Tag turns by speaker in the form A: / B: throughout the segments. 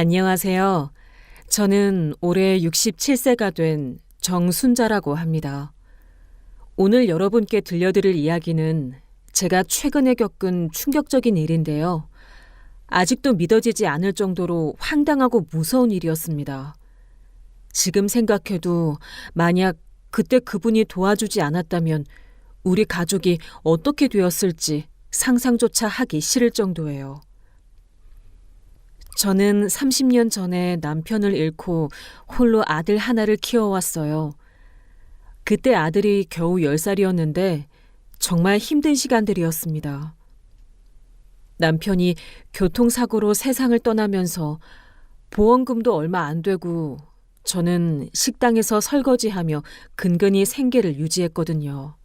A: 안녕하세요. 저는 올해 67세가 된 정순자라고 합니다. 오늘 여러분께 들려드릴 이야기는 제가 최근에 겪은 충격적인 일인데요. 아직도 믿어지지 않을 정도로 황당하고 무서운 일이었습니다. 지금 생각해도 만약 그때 그분이 도와주지 않았다면 우리 가족이 어떻게 되었을지 상상조차 하기 싫을 정도예요. 저는 30년 전에 남편을 잃고 홀로 아들 하나를 키워왔어요. 그때 아들이 겨우 10살이었는데 정말 힘든 시간들이었습니다. 남편이 교통사고로 세상을 떠나면서 보험금도 얼마 안 되고 저는 식당에서 설거지하며 근근히 생계를 유지했거든요.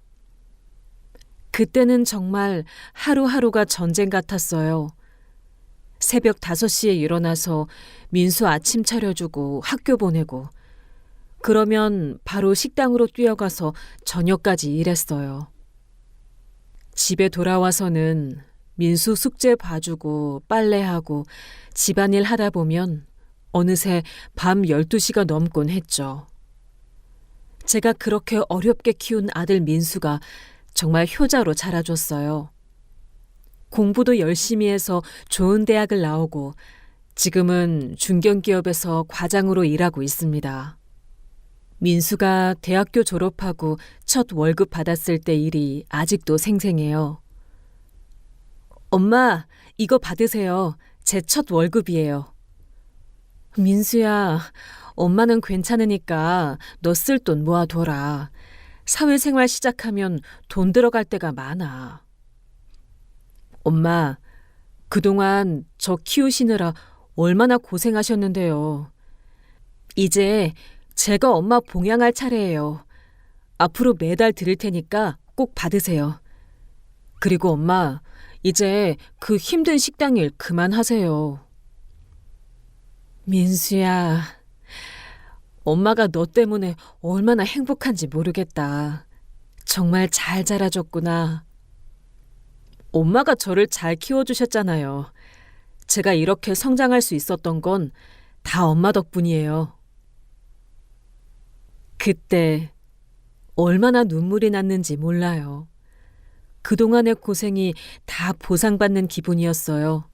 A: 그때는 정말 하루하루가 전쟁 같았어요. 새벽 5시에 일어나서 민수 아침 차려주고 학교 보내고 그러면 바로 식당으로 뛰어가서 저녁까지 일했어요. 집에 돌아와서는 민수 숙제 봐주고 빨래하고 집안일 하다 보면 어느새 밤 12시가 넘곤 했죠. 제가 그렇게 어렵게 키운 아들 민수가 정말 효자로 자라줬어요. 공부도 열심히 해서 좋은 대학을 나오고 지금은 중견기업에서 과장으로 일하고 있습니다. 민수가 대학교 졸업하고 첫 월급 받았을 때 일이 아직도 생생해요. 엄마, 이거 받으세요. 제 첫 월급이에요. 민수야, 엄마는 괜찮으니까 너 쓸 돈 모아둬라. 사회생활 시작하면 돈 들어갈 때가 많아. 엄마, 그동안 저 키우시느라 얼마나 고생하셨는데요. 이제 제가 엄마 봉양할 차례예요. 앞으로 매달 드릴 테니까 꼭 받으세요. 그리고 엄마, 이제 그 힘든 식당 일 그만하세요. 민수야, 엄마가 너 때문에 얼마나 행복한지 모르겠다. 정말 잘 자라줬구나. 엄마가 저를 잘 키워주셨잖아요. 제가 이렇게 성장할 수 있었던 건 다 엄마 덕분이에요. 그때 얼마나 눈물이 났는지 몰라요. 그동안의 고생이 다 보상받는 기분이었어요.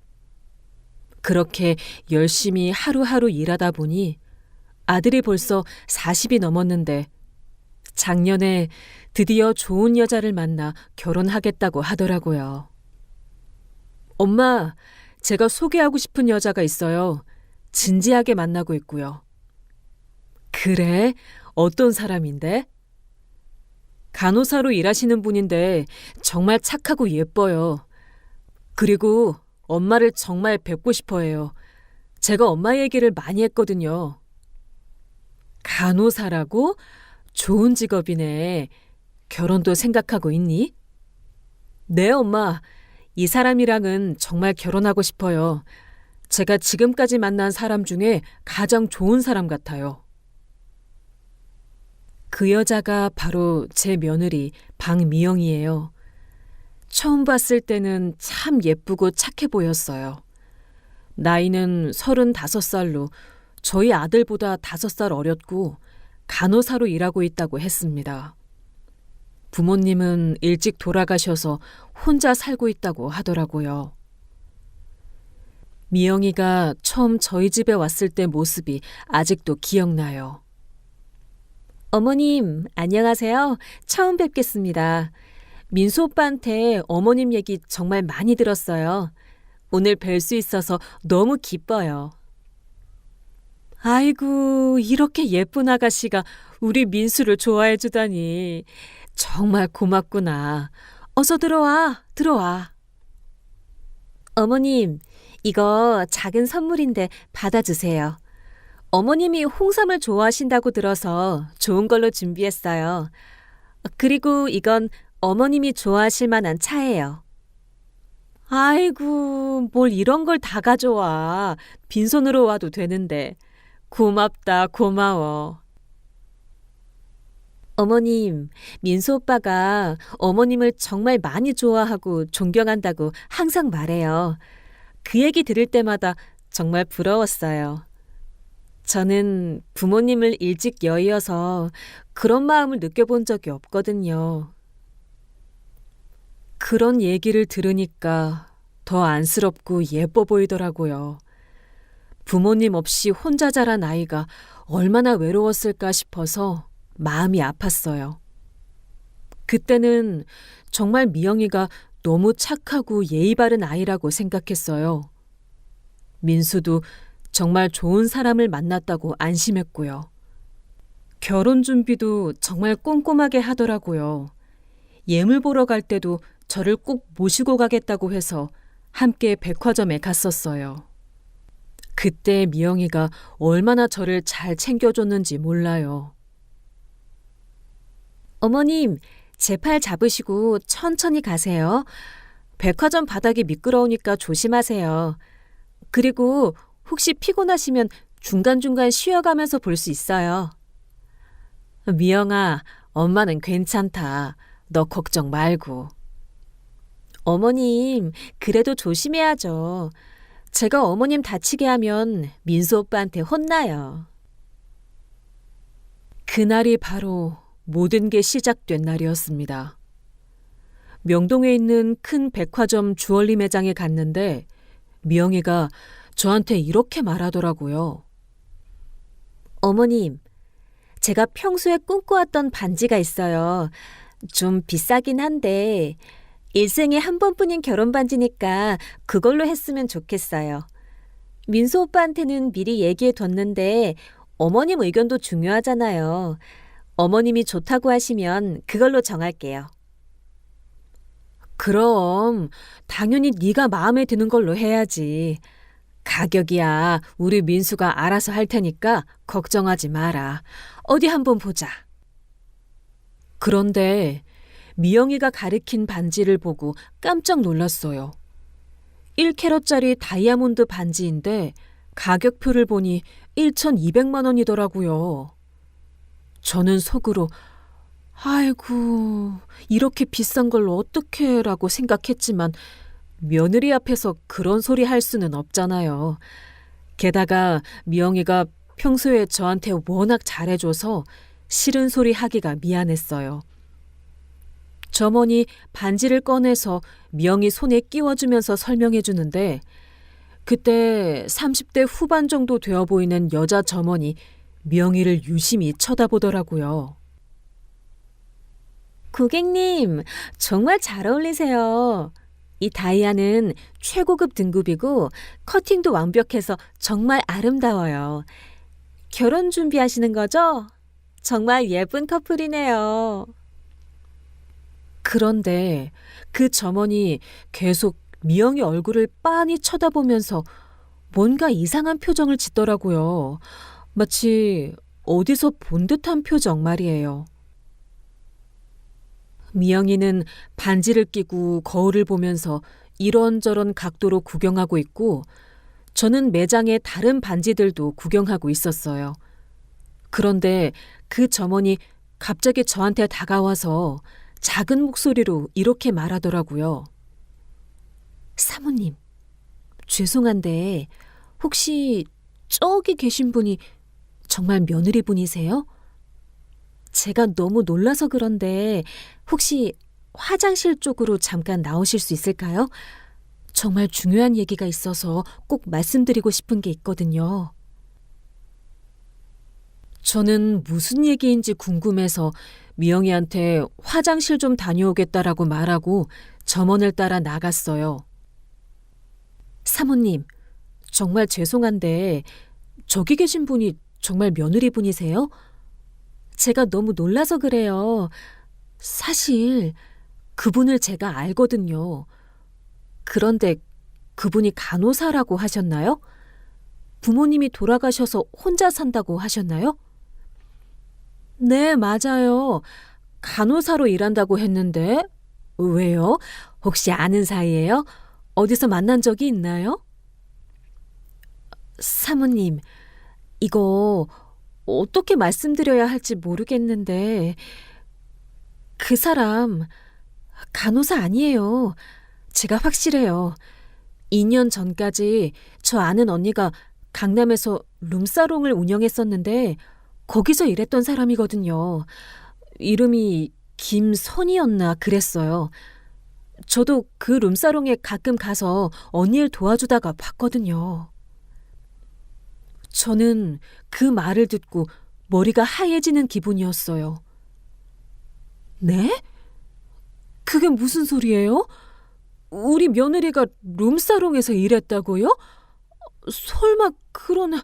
A: 그렇게 열심히 하루하루 일하다 보니 아들이 벌써 40이 넘었는데 작년에 드디어 좋은 여자를 만나 결혼하겠다고 하더라고요. 엄마, 제가 소개하고 싶은 여자가 있어요. 진지하게 만나고 있고요. 그래? 어떤 사람인데? 간호사로 일하시는 분인데 정말 착하고 예뻐요. 그리고 엄마를 정말 뵙고 싶어 해요. 제가 엄마 얘기를 많이 했거든요. 간호사라고? 좋은 직업이네. 결혼도 생각하고 있니? 네, 엄마. 이 사람이랑은 정말 결혼하고 싶어요. 제가 지금까지 만난 사람 중에 가장 좋은 사람 같아요. 그 여자가 바로 제 며느리 박미영이에요. 처음 봤을 때는 참 예쁘고 착해 보였어요. 나이는 35살로 저희 아들보다 5살 어렸고 간호사로 일하고 있다고 했습니다. 부모님은 일찍 돌아가셔서 혼자 살고 있다고 하더라고요. 미영이가 처음 저희 집에 왔을 때 모습이 아직도 기억나요. 어머님, 안녕하세요. 처음 뵙겠습니다. 민수 오빠한테 어머님 얘기 정말 많이 들었어요. 오늘 뵐 수 있어서 너무 기뻐요. 아이고, 이렇게 예쁜 아가씨가 우리 민수를 좋아해 주다니. 정말 고맙구나. 어서 들어와, 들어와. 어머님, 이거 작은 선물인데 받아주세요. 어머님이 홍삼을 좋아하신다고 들어서 좋은 걸로 준비했어요. 그리고 이건 어머님이 좋아하실 만한 차예요. 아이고, 뭘 이런 걸 다 가져와. 빈손으로 와도 되는데. 고맙다, 고마워. 어머님, 민수 오빠가 어머님을 정말 많이 좋아하고 존경한다고 항상 말해요. 그 얘기 들을 때마다 정말 부러웠어요. 저는 부모님을 일찍 여의어서 그런 마음을 느껴본 적이 없거든요. 그런 얘기를 들으니까 더 안쓰럽고 예뻐 보이더라고요. 부모님 없이 혼자 자란 아이가 얼마나 외로웠을까 싶어서 마음이 아팠어요. 그때는 정말 미영이가 너무 착하고 예의 바른 아이라고 생각했어요. 민수도 정말 좋은 사람을 만났다고 안심했고요. 결혼 준비도 정말 꼼꼼하게 하더라고요. 예물 보러 갈 때도 저를 꼭 모시고 가겠다고 해서 함께 백화점에 갔었어요. 그때 미영이가 얼마나 저를 잘 챙겨줬는지 몰라요. 어머님, 제 팔 잡으시고 천천히 가세요. 백화점 바닥이 미끄러우니까 조심하세요. 그리고 혹시 피곤하시면 중간중간 쉬어가면서 볼 수 있어요. 미영아, 엄마는 괜찮다. 너 걱정 말고. 어머님, 그래도 조심해야죠. 제가 어머님 다치게 하면 민수 오빠한테 혼나요. 그날이 바로 모든 게 시작된 날이었습니다. 명동에 있는 큰 백화점 주얼리 매장에 갔는데 미영이가 저한테 이렇게 말하더라고요. 어머님, 제가 평소에 꿈꿔왔던 반지가 있어요. 좀 비싸긴 한데 일생에 한 번뿐인 결혼 반지니까 그걸로 했으면 좋겠어요. 민수 오빠한테는 미리 얘기해 뒀는데 어머님 의견도 중요하잖아요. 어머님이 좋다고 하시면 그걸로 정할게요. 그럼 당연히 네가 마음에 드는 걸로 해야지. 가격이야 우리 민수가 알아서 할 테니까 걱정하지 마라. 어디 한번 보자. 그런데 미영이가 가리킨 반지를 보고 깜짝 놀랐어요. 1캐럿짜리 다이아몬드 반지인데 가격표를 보니 1,200만 원이더라고요. 저는 속으로 아이고 이렇게 비싼 걸 어떻게 라고 생각했지만 며느리 앞에서 그런 소리 할 수는 없잖아요. 게다가 미영이가 평소에 저한테 워낙 잘해줘서 싫은 소리 하기가 미안했어요. 점원이 반지를 꺼내서 미영이 손에 끼워주면서 설명해 주는데 그때 30대 후반 정도 되어 보이는 여자 점원이 미영이를 유심히 쳐다보더라고요. 고객님, 정말 잘 어울리세요. 이 다이아는 최고급 등급이고 커팅도 완벽해서 정말 아름다워요. 결혼 준비하시는 거죠? 정말 예쁜 커플이네요. 그런데 그 점원이 계속 미영이 얼굴을 빤히 쳐다보면서 뭔가 이상한 표정을 짓더라고요. 마치 어디서 본 듯한 표정 말이에요. 미영이는 반지를 끼고 거울을 보면서 이런저런 각도로 구경하고 있고 저는 매장의 다른 반지들도 구경하고 있었어요. 그런데 그 점원이 갑자기 저한테 다가와서 작은 목소리로 이렇게 말하더라고요. 사모님, 죄송한데 혹시 저기 계신 분이 정말 며느리분이세요? 제가 너무 놀라서 그런데 혹시 화장실 쪽으로 잠깐 나오실 수 있을까요? 정말 중요한 얘기가 있어서 꼭 말씀드리고 싶은 게 있거든요. 저는 무슨 얘기인지 궁금해서 미영이한테 화장실 좀 다녀오겠다라고 말하고 점원을 따라 나갔어요. 사모님, 정말 죄송한데 저기 계신 분이 정말 며느리분이세요? 제가 너무 놀라서 그래요. 사실 그분을 제가 알거든요. 그런데 그분이 간호사라고 하셨나요? 부모님이 돌아가셔서 혼자 산다고 하셨나요? 네, 맞아요. 간호사로 일한다고 했는데 왜요? 혹시 아는 사이예요? 어디서 만난 적이 있나요? 사모님, 이거 어떻게 말씀드려야 할지 모르겠는데 그 사람 간호사 아니에요. 제가 확실해요. 2년 전까지 저 아는 언니가 강남에서 룸사롱을 운영했었는데 거기서 일했던 사람이거든요. 이름이 김선이었나 그랬어요. 저도 그 룸사롱에 가끔 가서 언니 일 도와주다가 봤거든요. 저는 그 말을 듣고 머리가 하얘지는 기분이었어요. 네? 그게 무슨 소리예요? 우리 며느리가 룸사롱에서 일했다고요? 설마 그런...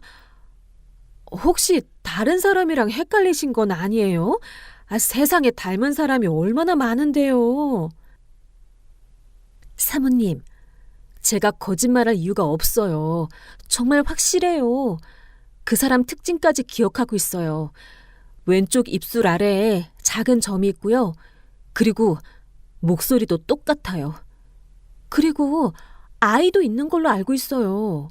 A: 혹시 다른 사람이랑 헷갈리신 건 아니에요? 세상에 닮은 사람이 얼마나 많은데요. 사모님, 제가 거짓말할 이유가 없어요. 정말 확실해요. 그 사람 특징까지 기억하고 있어요. 왼쪽 입술 아래에 작은 점이 있고요. 그리고 목소리도 똑같아요. 그리고 아이도 있는 걸로 알고 있어요.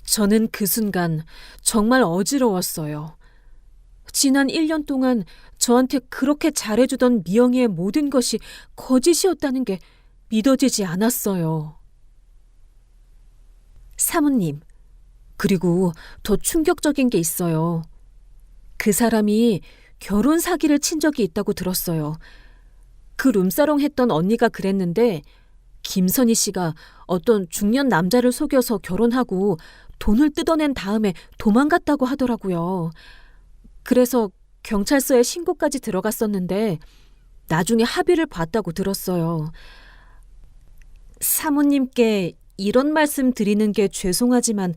A: 저는 그 순간 정말 어지러웠어요. 지난 1년 동안 저한테 그렇게 잘해주던 미영이의 모든 것이 거짓이었다는 게 믿어지지 않았어요. 사모님, 그리고 더 충격적인 게 있어요. 그 사람이 결혼 사기를 친 적이 있다고 들었어요. 그 룸사롱 했던 언니가 그랬는데 김선희 씨가 어떤 중년 남자를 속여서 결혼하고 돈을 뜯어낸 다음에 도망갔다고 하더라고요. 그래서 경찰서에 신고까지 들어갔었는데 나중에 합의를 봤다고 들었어요. 사모님께 이런 말씀 드리는 게 죄송하지만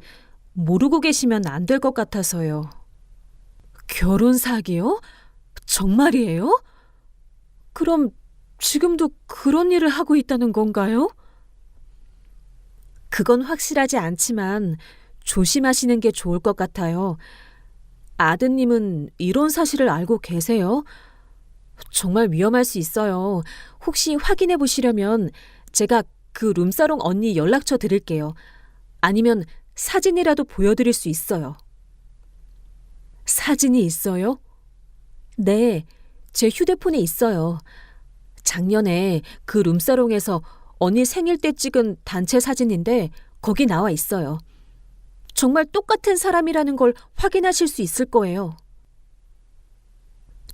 A: 모르고 계시면 안 될 것 같아서요. 결혼 사기요? 정말이에요? 그럼 지금도 그런 일을 하고 있다는 건가요? 그건 확실하지 않지만 조심하시는 게 좋을 것 같아요. 아드님은 이런 사실을 알고 계세요? 정말 위험할 수 있어요. 혹시 확인해 보시려면 제가 그 룸사롱 언니 연락처 드릴게요. 아니면 사진이라도 보여드릴 수 있어요. 사진이 있어요? 네, 제 휴대폰에 있어요. 작년에 그 룸사롱에서 언니 생일 때 찍은 단체 사진인데 거기 나와 있어요. 정말 똑같은 사람이라는 걸 확인하실 수 있을 거예요.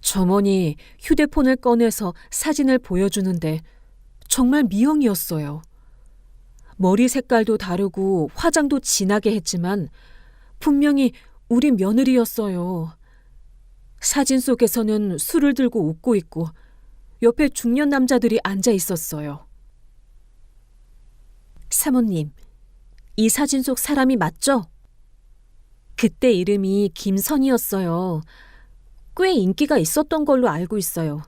A: 점원이 휴대폰을 꺼내서 사진을 보여주는데 정말 미영이었어요. 머리 색깔도 다르고 화장도 진하게 했지만 분명히 우리 며느리였어요. 사진 속에서는 술을 들고 웃고 있고 옆에 중년 남자들이 앉아 있었어요. 사모님, 이 사진 속 사람이 맞죠? 그때 이름이 김선이었어요. 꽤 인기가 있었던 걸로 알고 있어요.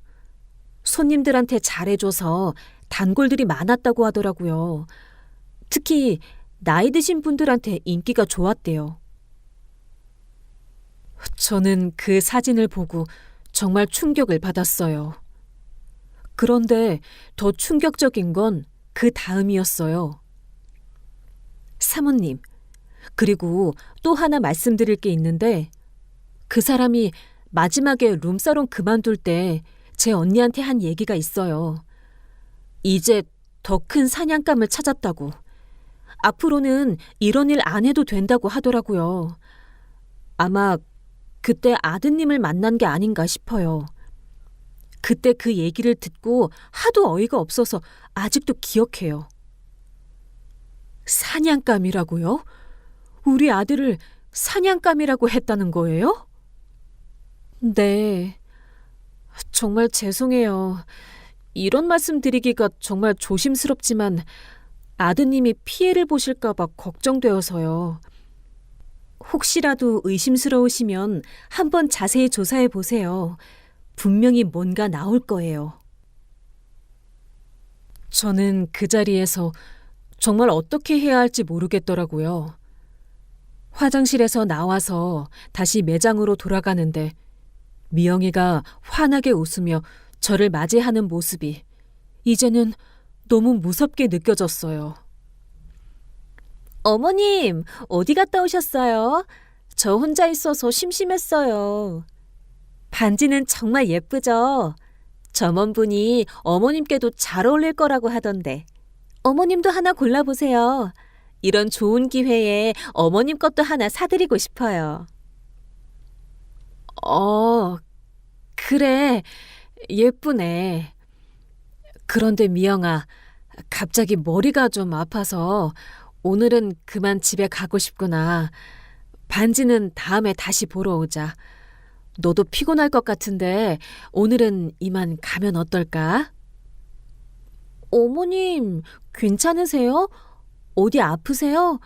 A: 손님들한테 잘해줘서 단골들이 많았다고 하더라고요. 특히 나이 드신 분들한테 인기가 좋았대요. 저는 그 사진을 보고 정말 충격을 받았어요. 그런데 더 충격적인 건 그 다음이었어요. 사모님, 그리고 또 하나 말씀드릴 게 있는데 그 사람이 마지막에 룸사롱 그만둘 때 제 언니한테 한 얘기가 있어요. 이제 더 큰 사냥감을 찾았다고. 앞으로는 이런 일 안 해도 된다고 하더라고요. 아마 그때 아드님을 만난 게 아닌가 싶어요. 그때 그 얘기를 듣고 하도 어이가 없어서 아직도 기억해요. 사냥감이라고요? 우리 아들을 사냥감이라고 했다는 거예요? 네. 정말 죄송해요. 이런 말씀 드리기가 정말 조심스럽지만 아드님이 피해를 보실까 봐 걱정되어서요. 혹시라도 의심스러우시면 한번 자세히 조사해 보세요. 분명히 뭔가 나올 거예요. 저는 그 자리에서 정말 어떻게 해야 할지 모르겠더라고요. 화장실에서 나와서 다시 매장으로 돌아가는데 미영이가 환하게 웃으며 저를 맞이하는 모습이 이제는 너무 무섭게 느껴졌어요. 어머님, 어디 갔다 오셨어요? 저 혼자 있어서 심심했어요. 반지는 정말 예쁘죠? 점원분이 어머님께도 잘 어울릴 거라고 하던데.
B: 어머님도 하나 골라보세요. 이런 좋은 기회에 어머님 것도 하나 사드리고 싶어요.
A: 어, 그래. 예쁘네. 그런데 미영아, 갑자기 머리가 좀 아파서 오늘은 그만 집에 가고 싶구나. 반지는 다음에 다시 보러 오자. 너도 피곤할 것 같은데 오늘은 이만 가면 어떨까?
B: 어머님, 괜찮으세요? 어디 아프세요?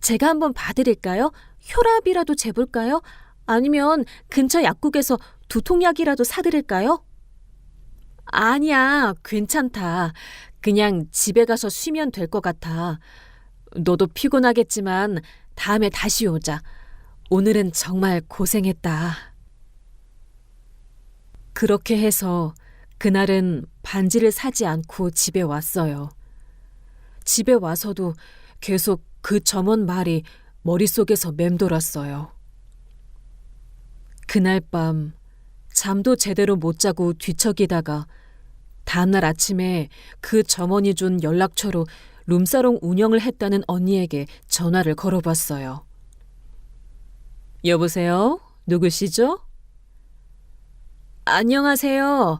B: 제가 한번 봐드릴까요? 혈압이라도 재볼까요? 아니면 근처 약국에서 두통약이라도 사드릴까요?
A: 아니야, 괜찮다. 그냥 집에 가서 쉬면 될 것 같아. 너도 피곤하겠지만 다음에 다시 오자. 오늘은 정말 고생했다. 그렇게 해서 그날은 반지를 사지 않고 집에 왔어요. 집에 와서도 계속 그 점원 말이 머릿속에서 맴돌았어요. 그날 밤 잠도 제대로 못 자고 뒤척이다가 다음날 아침에 그 점원이 준 연락처로 룸사롱 운영을 했다는 언니에게 전화를 걸어봤어요. 여보세요? 누구시죠? 안녕하세요.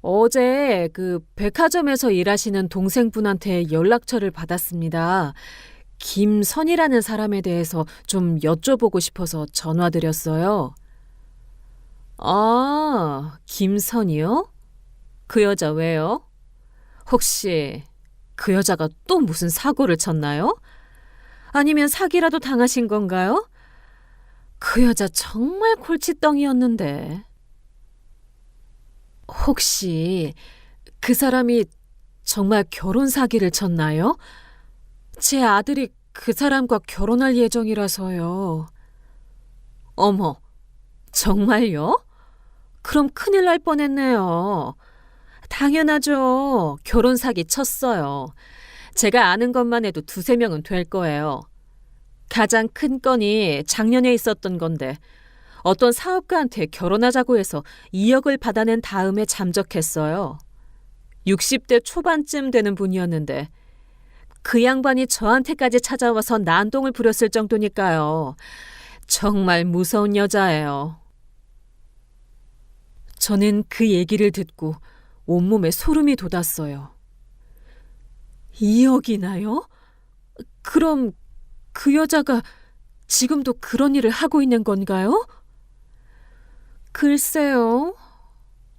A: 어제 그 백화점에서 일하시는 동생분한테 연락처를 받았습니다. 김선이라는 사람에 대해서 좀 여쭤보고 싶어서 전화드렸어요. 아, 김선이요? 그 여자 왜요? 혹시 그 여자가 또 무슨 사고를 쳤나요? 아니면 사기라도 당하신 건가요? 그 여자 정말 골칫덩이였는데. 혹시 그 사람이 정말 결혼 사기를 쳤나요? 제 아들이 그 사람과 결혼할 예정이라서요. 어머, 정말요? 그럼 큰일 날 뻔했네요. 당연하죠. 결혼 사기 쳤어요. 제가 아는 것만 해도 두세 명은 될 거예요. 가장 큰 건이 작년에 있었던 건데 어떤 사업가한테 결혼하자고 해서 2억을 받아낸 다음에 잠적했어요. 60대 초반쯤 되는 분이었는데 그 양반이 저한테까지 찾아와서 난동을 부렸을 정도니까요. 정말 무서운 여자예요. 저는 그 얘기를 듣고 온몸에 소름이 돋았어요. 2억이나요? 그럼 그 여자가 지금도 그런 일을 하고 있는 건가요? 글쎄요.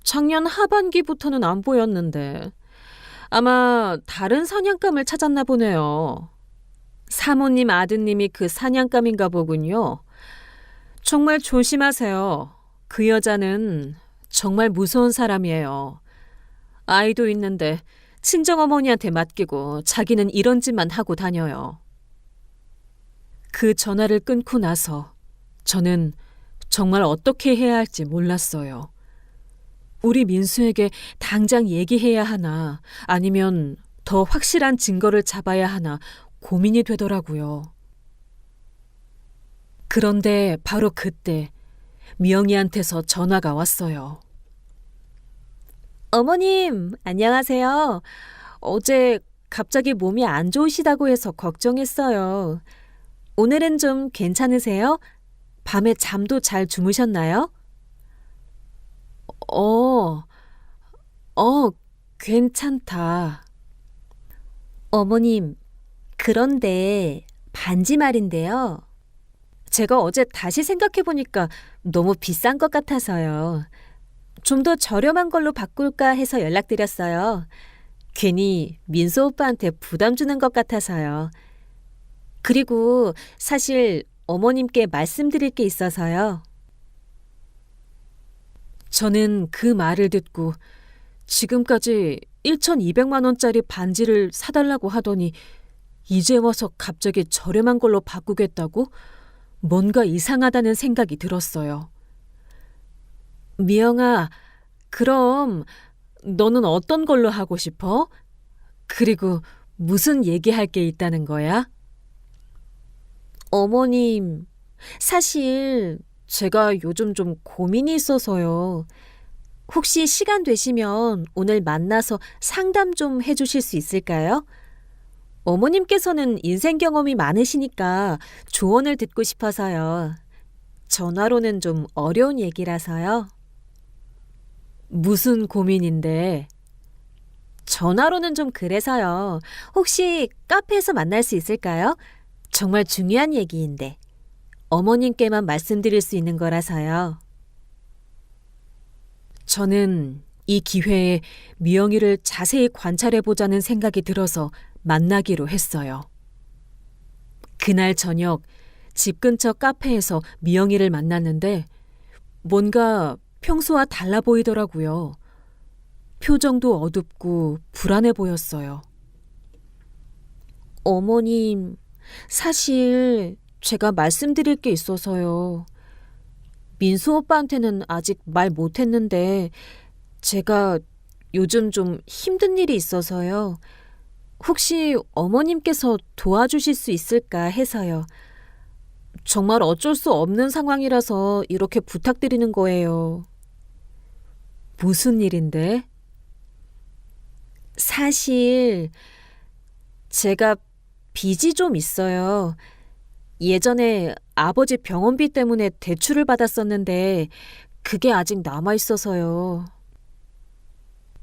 A: 작년 하반기부터는 안 보였는데 아마 다른 사냥감을 찾았나 보네요. 사모님 아드님이 그 사냥감인가 보군요. 정말 조심하세요. 그 여자는 정말 무서운 사람이에요. 아이도 있는데 친정어머니한테 맡기고 자기는 이런 짓만 하고 다녀요. 그 전화를 끊고 나서 저는 정말 어떻게 해야 할지 몰랐어요. 우리 민수에게 당장 얘기해야 하나 아니면 더 확실한 증거를 잡아야 하나 고민이 되더라고요. 그런데 바로 그때 미영이한테서 전화가 왔어요.
B: 어머님, 안녕하세요. 어제 갑자기 몸이 안 좋으시다고 해서 걱정했어요. 오늘은 좀 괜찮으세요? 밤에 잠도 잘 주무셨나요?
A: 어, 어, 괜찮다.
B: 어머님, 그런데 반지 말인데요. 제가 어제 다시 생각해보니까 너무 비싼 것 같아서요. 좀 더 저렴한 걸로 바꿀까 해서 연락드렸어요. 괜히 민수 오빠한테 부담 주는 것 같아서요. 그리고 사실 어머님께 말씀드릴 게 있어서요.
A: 저는 그 말을 듣고 지금까지 1,200만 원짜리 반지를 사달라고 하더니 이제 와서 갑자기 저렴한 걸로 바꾸겠다고? 뭔가 이상하다는 생각이 들었어요. 미영아, 그럼 너는 어떤 걸로 하고 싶어? 그리고 무슨 얘기할 게 있다는 거야?
B: 어머님, 사실 제가 요즘 좀 고민이 있어서요. 혹시 시간 되시면 오늘 만나서 상담 좀 해주실 수 있을까요? 어머님께서는 인생 경험이 많으시니까 조언을 듣고 싶어서요. 전화로는 좀 어려운 얘기라서요.
A: 무슨 고민인데?
B: 전화로는 좀 그래서요. 혹시 카페에서 만날 수 있을까요? 정말 중요한 얘기인데. 어머님께만 말씀드릴 수 있는 거라서요.
A: 저는 이 기회에 미영이를 자세히 관찰해보자는 생각이 들어서 만나기로 했어요. 그날 저녁 집 근처 카페에서 미영이를 만났는데 뭔가 평소와 달라 보이더라고요. 표정도 어둡고 불안해 보였어요.
B: 어머님, 사실 제가 말씀드릴 게 있어서요. 민수 오빠한테는 아직 말 못했는데 제가 요즘 좀 힘든 일이 있어서요. 혹시 어머님께서 도와주실 수 있을까 해서요. 정말 어쩔 수 없는 상황이라서 이렇게 부탁드리는 거예요.
A: 무슨 일인데?
B: 사실 제가 빚이 좀 있어요. 예전에 아버지 병원비 때문에 대출을 받았었는데 그게 아직 남아 있어서요.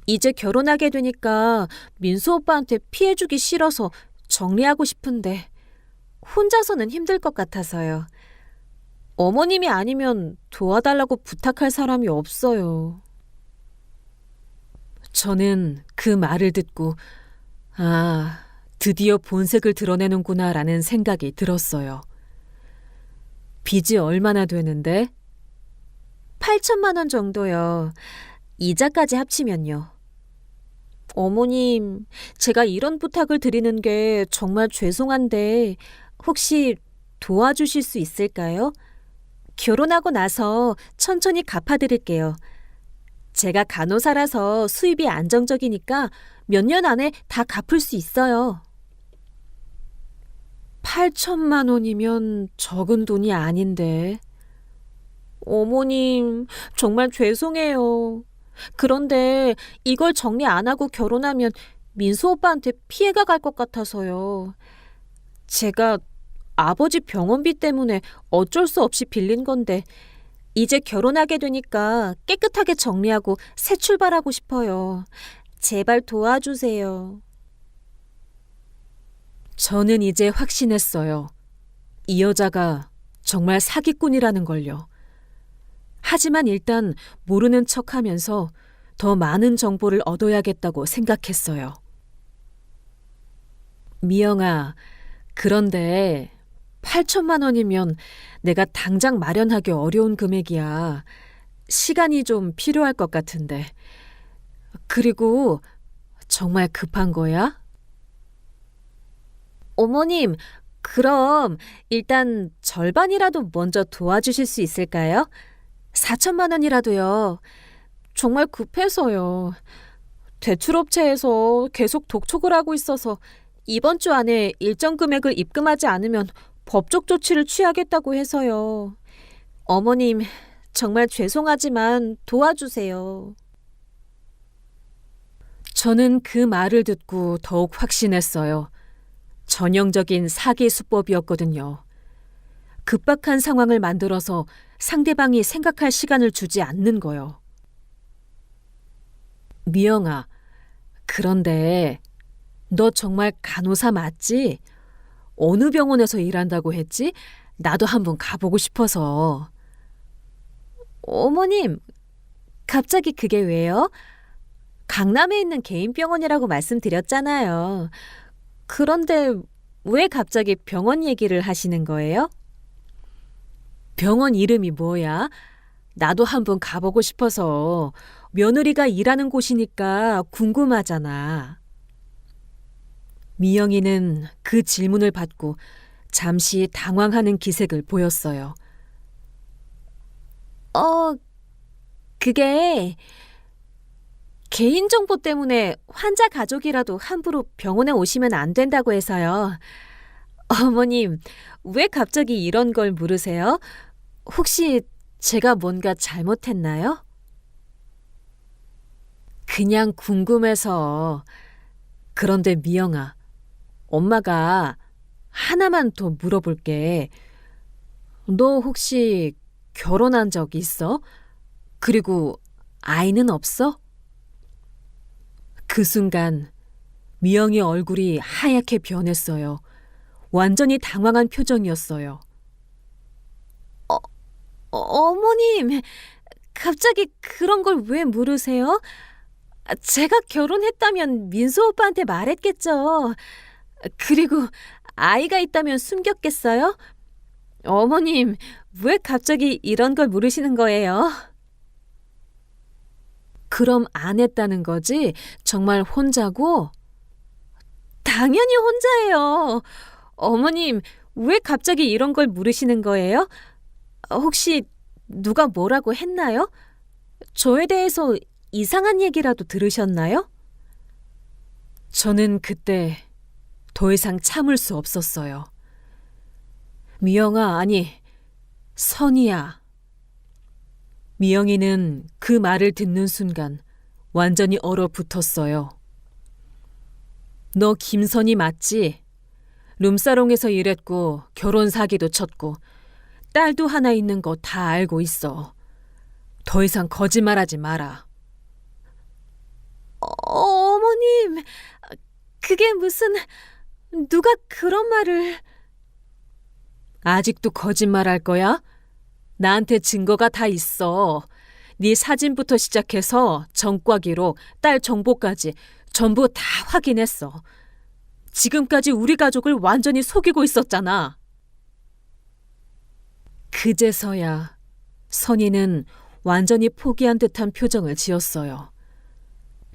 B: 이제 결혼하게 되니까 민수 오빠한테 피해주기 싫어서 정리하고 싶은데 혼자서는 힘들 것 같아서요. 어머님이 아니면 도와달라고 부탁할 사람이 없어요.
A: 저는 그 말을 듣고 드디어 본색을 드러내는구나라는 생각이 들었어요. 빚이 얼마나 되는데?
B: 8천만 원 정도요. 이자까지 합치면요. 어머님, 제가 이런 부탁을 드리는 게 정말 죄송한데 혹시 도와주실 수 있을까요? 결혼하고 나서 천천히 갚아드릴게요. 제가 간호사라서 수입이 안정적이니까 몇 년 안에 다 갚을 수 있어요.
A: 8천만 원이면 적은 돈이 아닌데.
B: 어머님, 정말 죄송해요. 그런데 이걸 정리 안 하고 결혼하면 민수 오빠한테 피해가 갈 것 같아서요. 제가 아버지 병원비 때문에 어쩔 수 없이 빌린 건데 이제 결혼하게 되니까 깨끗하게 정리하고 새 출발하고 싶어요. 제발 도와주세요.
A: 저는 이제 확신했어요. 이 여자가 정말 사기꾼이라는 걸요. 하지만 일단 모르는 척하면서 더 많은 정보를 얻어야겠다고 생각했어요. 미영아, 그런데 8천만 원이면 내가 당장 마련하기 어려운 금액이야. 시간이 좀 필요할 것 같은데. 그리고 정말 급한 거야?
B: 어머님, 그럼 일단 절반이라도 먼저 도와주실 수 있을까요? 4천만 원이라도요. 정말 급해서요. 대출업체에서 계속 독촉을 하고 있어서 이번 주 안에 일정 금액을 입금하지 않으면 법적 조치를 취하겠다고 해서요. 어머님, 정말 죄송하지만 도와주세요.
A: 저는 그 말을 듣고 더욱 확신했어요. 전형적인 사기 수법이었거든요. 급박한 상황을 만들어서 상대방이 생각할 시간을 주지 않는 거요. 미영아, 그런데 너 정말 간호사 맞지? 어느 병원에서 일한다고 했지? 나도 한번 가보고 싶어서.
B: 어머님, 갑자기 그게 왜요? 강남에 있는 개인 병원이라고 말씀드렸잖아요. 그런데 왜 갑자기 병원 얘기를 하시는 거예요?
A: 병원 이름이 뭐야? 나도 한번 가보고 싶어서. 며느리가 일하는 곳이니까 궁금하잖아. 미영이는 그 질문을 받고 잠시 당황하는 기색을 보였어요.
B: 그게 개인정보 때문에 환자 가족이라도 함부로 병원에 오시면 안 된다고 해서요. 어머님, 왜 갑자기 이런 걸 물으세요? 혹시 제가 뭔가 잘못했나요?
A: 그냥 궁금해서. 그런데 미영아, 엄마가 하나만 더 물어볼게. 너 혹시 결혼한 적 있어? 그리고 아이는 없어? 그 순간 미영이 얼굴이 하얗게 변했어요. 완전히 당황한 표정이었어요.
B: 어머님, 갑자기 그런 걸 왜 물으세요? 제가 결혼했다면 민수 오빠한테 말했겠죠. 그리고 아이가 있다면 숨겼겠어요? 어머님, 왜 갑자기 이런 걸 물으시는 거예요?
A: 그럼 안 했다는 거지? 정말 혼자고?
B: 당연히 혼자예요. 어머님, 왜 갑자기 이런 걸 물으시는 거예요? 혹시 누가 뭐라고 했나요? 저에 대해서 이상한 얘기라도 들으셨나요?
A: 저는 그때 더 이상 참을 수 없었어요. 미영아, 아니, 선이야. 미영이는 그 말을 듣는 순간 완전히 얼어붙었어요. 너 김선이 맞지? 룸사롱에서 일했고 결혼 사기도 쳤고 딸도 하나 있는 거 다 알고 있어. 더 이상 거짓말하지 마라.
B: 어머님, 그게 무슨... 누가 그런 말을...
A: 아직도 거짓말할 거야? 나한테 증거가 다 있어. 네 사진부터 시작해서 전과기로 딸 정보까지 전부 다 확인했어. 지금까지 우리 가족을 완전히 속이고 있었잖아. 그제서야 선희는 완전히 포기한 듯한 표정을 지었어요.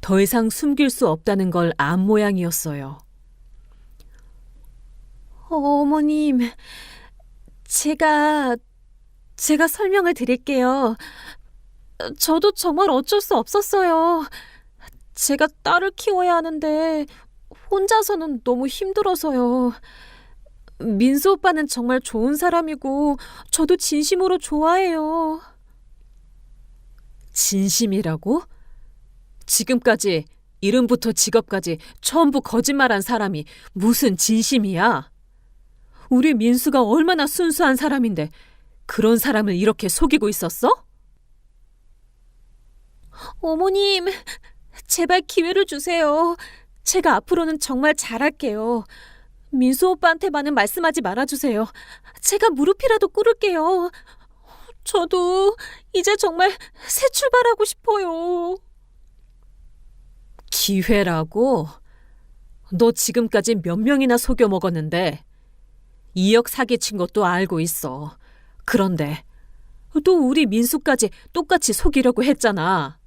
A: 더 이상 숨길 수 없다는 걸 안 모양이었어요.
B: 어머님, 제가 설명을 드릴게요. 저도 정말 어쩔 수 없었어요. 제가 딸을 키워야 하는데 혼자서는 너무 힘들어서요. 민수 오빠는 정말 좋은 사람이고 저도 진심으로 좋아해요.
A: 진심이라고? 지금까지 이름부터 직업까지 전부 거짓말한 사람이 무슨 진심이야? 우리 민수가 얼마나 순수한 사람인데 그런 사람을 이렇게 속이고 있었어?
B: 어머님, 제발 기회를 주세요. 제가 앞으로는 정말 잘할게요. 민수 오빠한테만은 말씀하지 말아주세요. 제가 무릎이라도 꿇을게요. 저도 이제 정말 새 출발하고 싶어요.
A: 기회라고? 너 지금까지 몇 명이나 속여 먹었는데 2억 사기친 것도 알고 있어. 그런데 또 우리 민수까지 똑같이 속이려고 했잖아.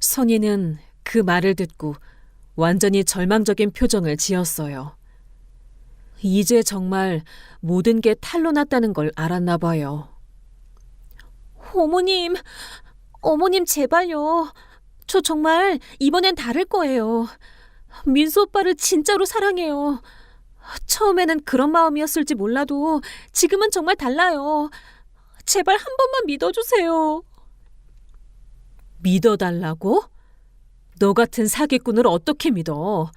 A: 선희는 그 말을 듣고 완전히 절망적인 표정을 지었어요. 이제 정말 모든 게 탄로 났다는 걸 알았나 봐요.
B: 어머님 제발요. 저 정말 이번엔 다를 거예요. 민수 오빠를 진짜로 사랑해요. 처음에는 그런 마음이었을지 몰라도 지금은 정말 달라요. 제발 한 번만 믿어주세요.
A: 믿어달라고? 너 같은 사기꾼을 어떻게 믿어?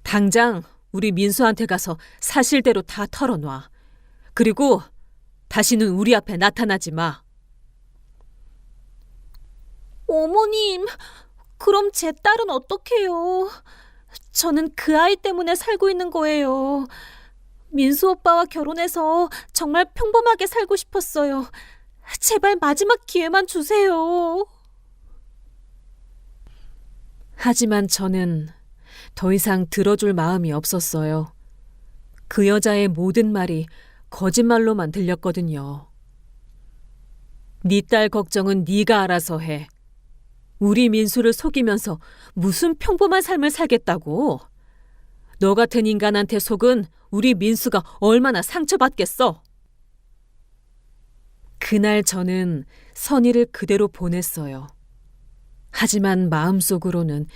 A: 당장 우리 민수한테 가서 사실대로 다 털어놔. 그리고 다시는 우리 앞에 나타나지 마.
B: 어머님, 그럼 제 딸은 어떡해요? 저는 그 아이 때문에 살고 있는 거예요. 민수 오빠와 결혼해서 정말 평범하게 살고 싶었어요. 제발 마지막 기회만 주세요.
A: 하지만 저는 더 이상 들어줄 마음이 없었어요. 그 여자의 모든 말이 거짓말로만 들렸거든요. 네 딸 걱정은 네가 알아서 해. 우리 민수를 속이면서 무슨 평범한 삶을 살겠다고? 너 같은 인간한테 속은 우리 민수가 얼마나 상처받겠어? 그날 저는 선희를 그대로 보냈어요. 하지만 마음속으로는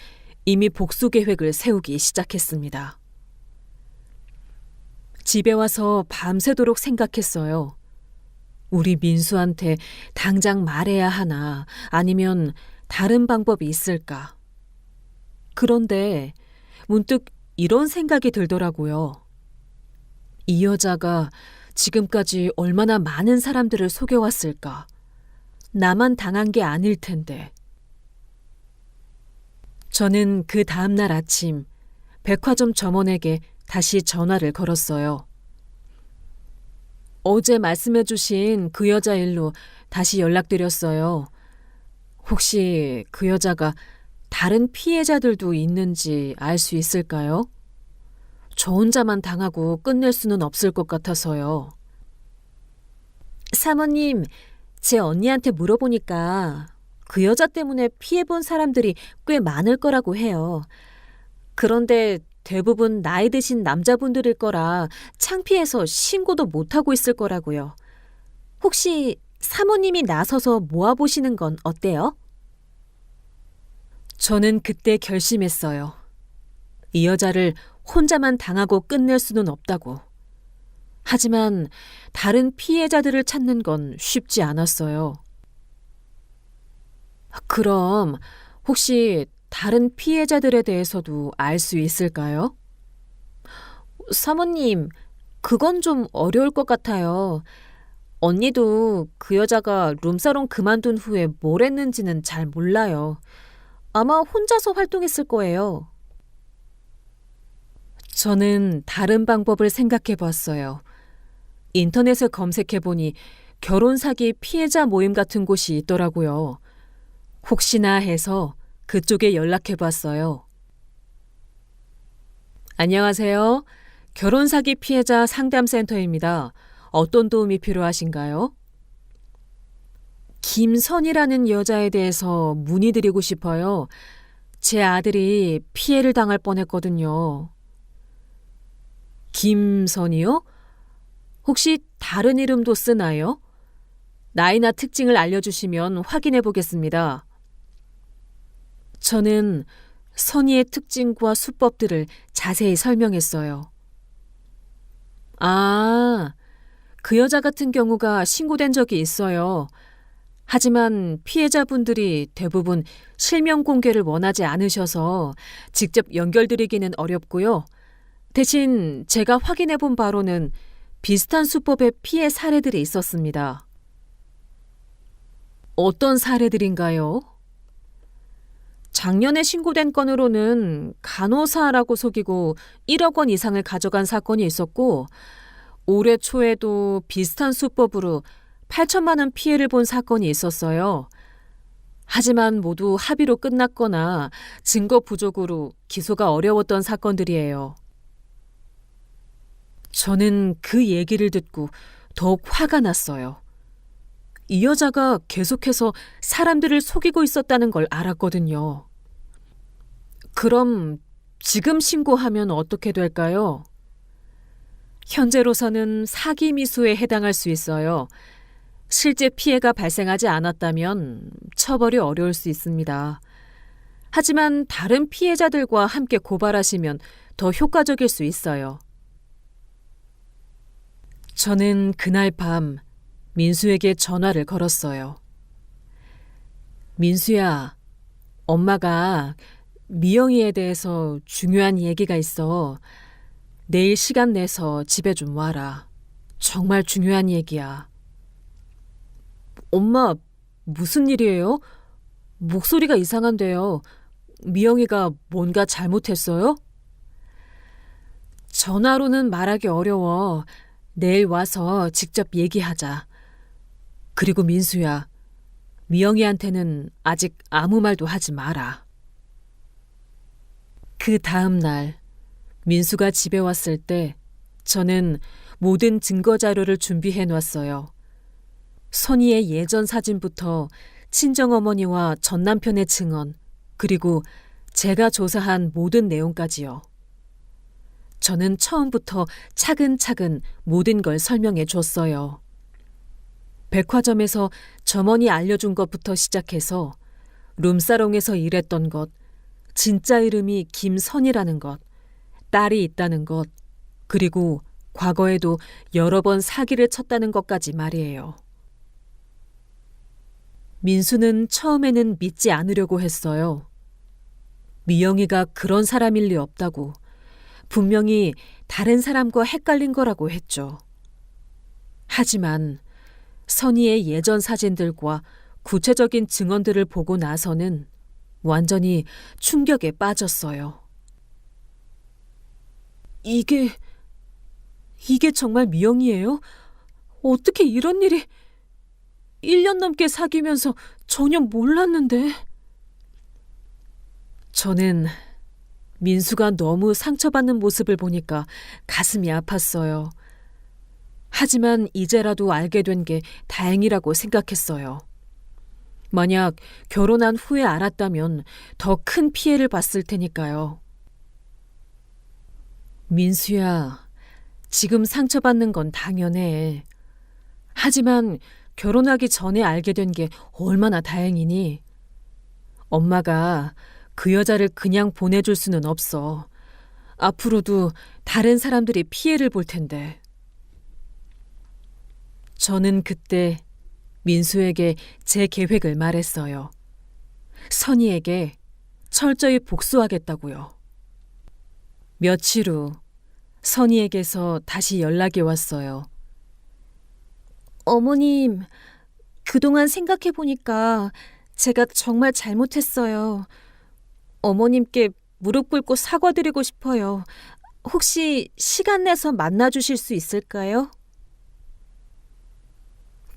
A: 이미 복수 계획을 세우기 시작했습니다. 집에 와서 밤새도록 생각했어요. 우리 민수한테 당장 말해야 하나 아니면 다른 방법이 있을까? 그런데 문득 이런 생각이 들더라고요. 이 여자가 지금까지 얼마나 많은 사람들을 속여왔을까. 나만 당한 게 아닐 텐데. 저는 그 다음날 아침 백화점 점원에게 다시 전화를 걸었어요. 어제 말씀해 주신 그 여자 일로 다시 연락드렸어요. 혹시 그 여자가 다른 피해자들도 있는지 알 수 있을까요? 저 혼자만 당하고 끝낼 수는 없을 것 같아서요.
B: 사모님, 제 언니한테 물어보니까 그 여자 때문에 피해본 사람들이 꽤 많을 거라고 해요. 그런데 대부분 나이 드신 남자분들일 거라 창피해서 신고도 못하고 있을 거라고요. 혹시 사모님이 나서서 모아보시는 건 어때요?
A: 저는 그때 결심했어요. 이 여자를 혼자만 당하고 끝낼 수는 없다고. 하지만 다른 피해자들을 찾는 건 쉽지 않았어요. 그럼 혹시 다른 피해자들에 대해서도 알 수 있을까요?
B: 사모님, 그건 좀 어려울 것 같아요. 언니도 그 여자가 룸사롱 그만둔 후에 뭘 했는지는 잘 몰라요. 아마 혼자서 활동했을 거예요.
A: 저는 다른 방법을 생각해 봤어요. 인터넷에 검색해 보니 결혼 사기 피해자 모임 같은 곳이 있더라고요. 혹시나 해서 그쪽에 연락해 봤어요. 안녕하세요. 결혼 사기 피해자 상담센터입니다. 어떤 도움이 필요하신가요? 김선이라는 여자에 대해서 문의드리고 싶어요. 제 아들이 피해를 당할 뻔했거든요. 김선이요? 혹시 다른 이름도 쓰나요? 나이나 특징을 알려주시면 확인해 보겠습니다. 저는 선의의 특징과 수법들을 자세히 설명했어요. 아, 그 여자 같은 경우가 신고된 적이 있어요. 하지만 피해자분들이 대부분 실명 공개를 원하지 않으셔서 직접 연결드리기는 어렵고요. 대신 제가 확인해 본 바로는 비슷한 수법의 피해 사례들이 있었습니다. 어떤 사례들인가요? 작년에 신고된 건으로는 간호사라고 속이고 1억 원 이상을 가져간 사건이 있었고, 올해 초에도 비슷한 수법으로 8천만 원 피해를 본 사건이 있었어요. 하지만 모두 합의로 끝났거나 증거 부족으로 기소가 어려웠던 사건들이에요. 저는 그 얘기를 듣고 더욱 화가 났어요. 이 여자가 계속해서 사람들을 속이고 있었다는 걸 알았거든요. 그럼 지금 신고하면 어떻게 될까요? 현재로서는 사기 미수에 해당할 수 있어요. 실제 피해가 발생하지 않았다면 처벌이 어려울 수 있습니다. 하지만 다른 피해자들과 함께 고발하시면 더 효과적일 수 있어요. 저는 그날 밤 민수에게 전화를 걸었어요. 민수야, 엄마가 미영이에 대해서 중요한 얘기가 있어. 내일 시간 내서 집에 좀 와라. 정말 중요한 얘기야. 엄마, 무슨 일이에요? 목소리가 이상한데요. 미영이가 뭔가 잘못했어요? 전화로는 말하기 어려워. 내일 와서 직접 얘기하자. 그리고 민수야, 미영이한테는 아직 아무 말도 하지 마라. 그 다음 날 민수가 집에 왔을 때 저는 모든 증거 자료를 준비해 놨어요. 선희의 예전 사진부터 친정어머니와 전남편의 증언, 그리고 제가 조사한 모든 내용까지요. 저는 처음부터 차근차근 모든 걸 설명해 줬어요. 백화점에서 점원이 알려준 것부터 시작해서 룸사롱에서 일했던 것, 진짜 이름이 김선이라는 것, 딸이 있다는 것, 그리고 과거에도 여러 번 사기를 쳤다는 것까지 말이에요. 민수는 처음에는 믿지 않으려고 했어요. 미영이가 그런 사람일 리 없다고. 분명히 다른 사람과 헷갈린 거라고 했죠. 하지만 선희의 예전 사진들과 구체적인 증언들을 보고 나서는 완전히 충격에 빠졌어요. 이게 정말 미영이에요? 어떻게 이런 일이 1년 넘게 사귀면서 전혀 몰랐는데. 저는 민수가 너무 상처받는 모습을 보니까 가슴이 아팠어요. 하지만 이제라도 알게 된 게 다행이라고 생각했어요. 만약 결혼한 후에 알았다면 더 큰 피해를 봤을 테니까요. 민수야, 지금 상처받는 건 당연해. 하지만 결혼하기 전에 알게 된 게 얼마나 다행이니? 엄마가 그 여자를 그냥 보내줄 수는 없어. 앞으로도 다른 사람들이 피해를 볼 텐데. 저는 그때 민수에게 제 계획을 말했어요. 선희에게 철저히 복수하겠다고요. 며칠 후 선희에게서 다시 연락이 왔어요.
B: 어머님, 그동안 생각해보니까 제가 정말 잘못했어요. 어머님께 무릎 꿇고 사과드리고 싶어요. 혹시 시간 내서 만나주실 수 있을까요?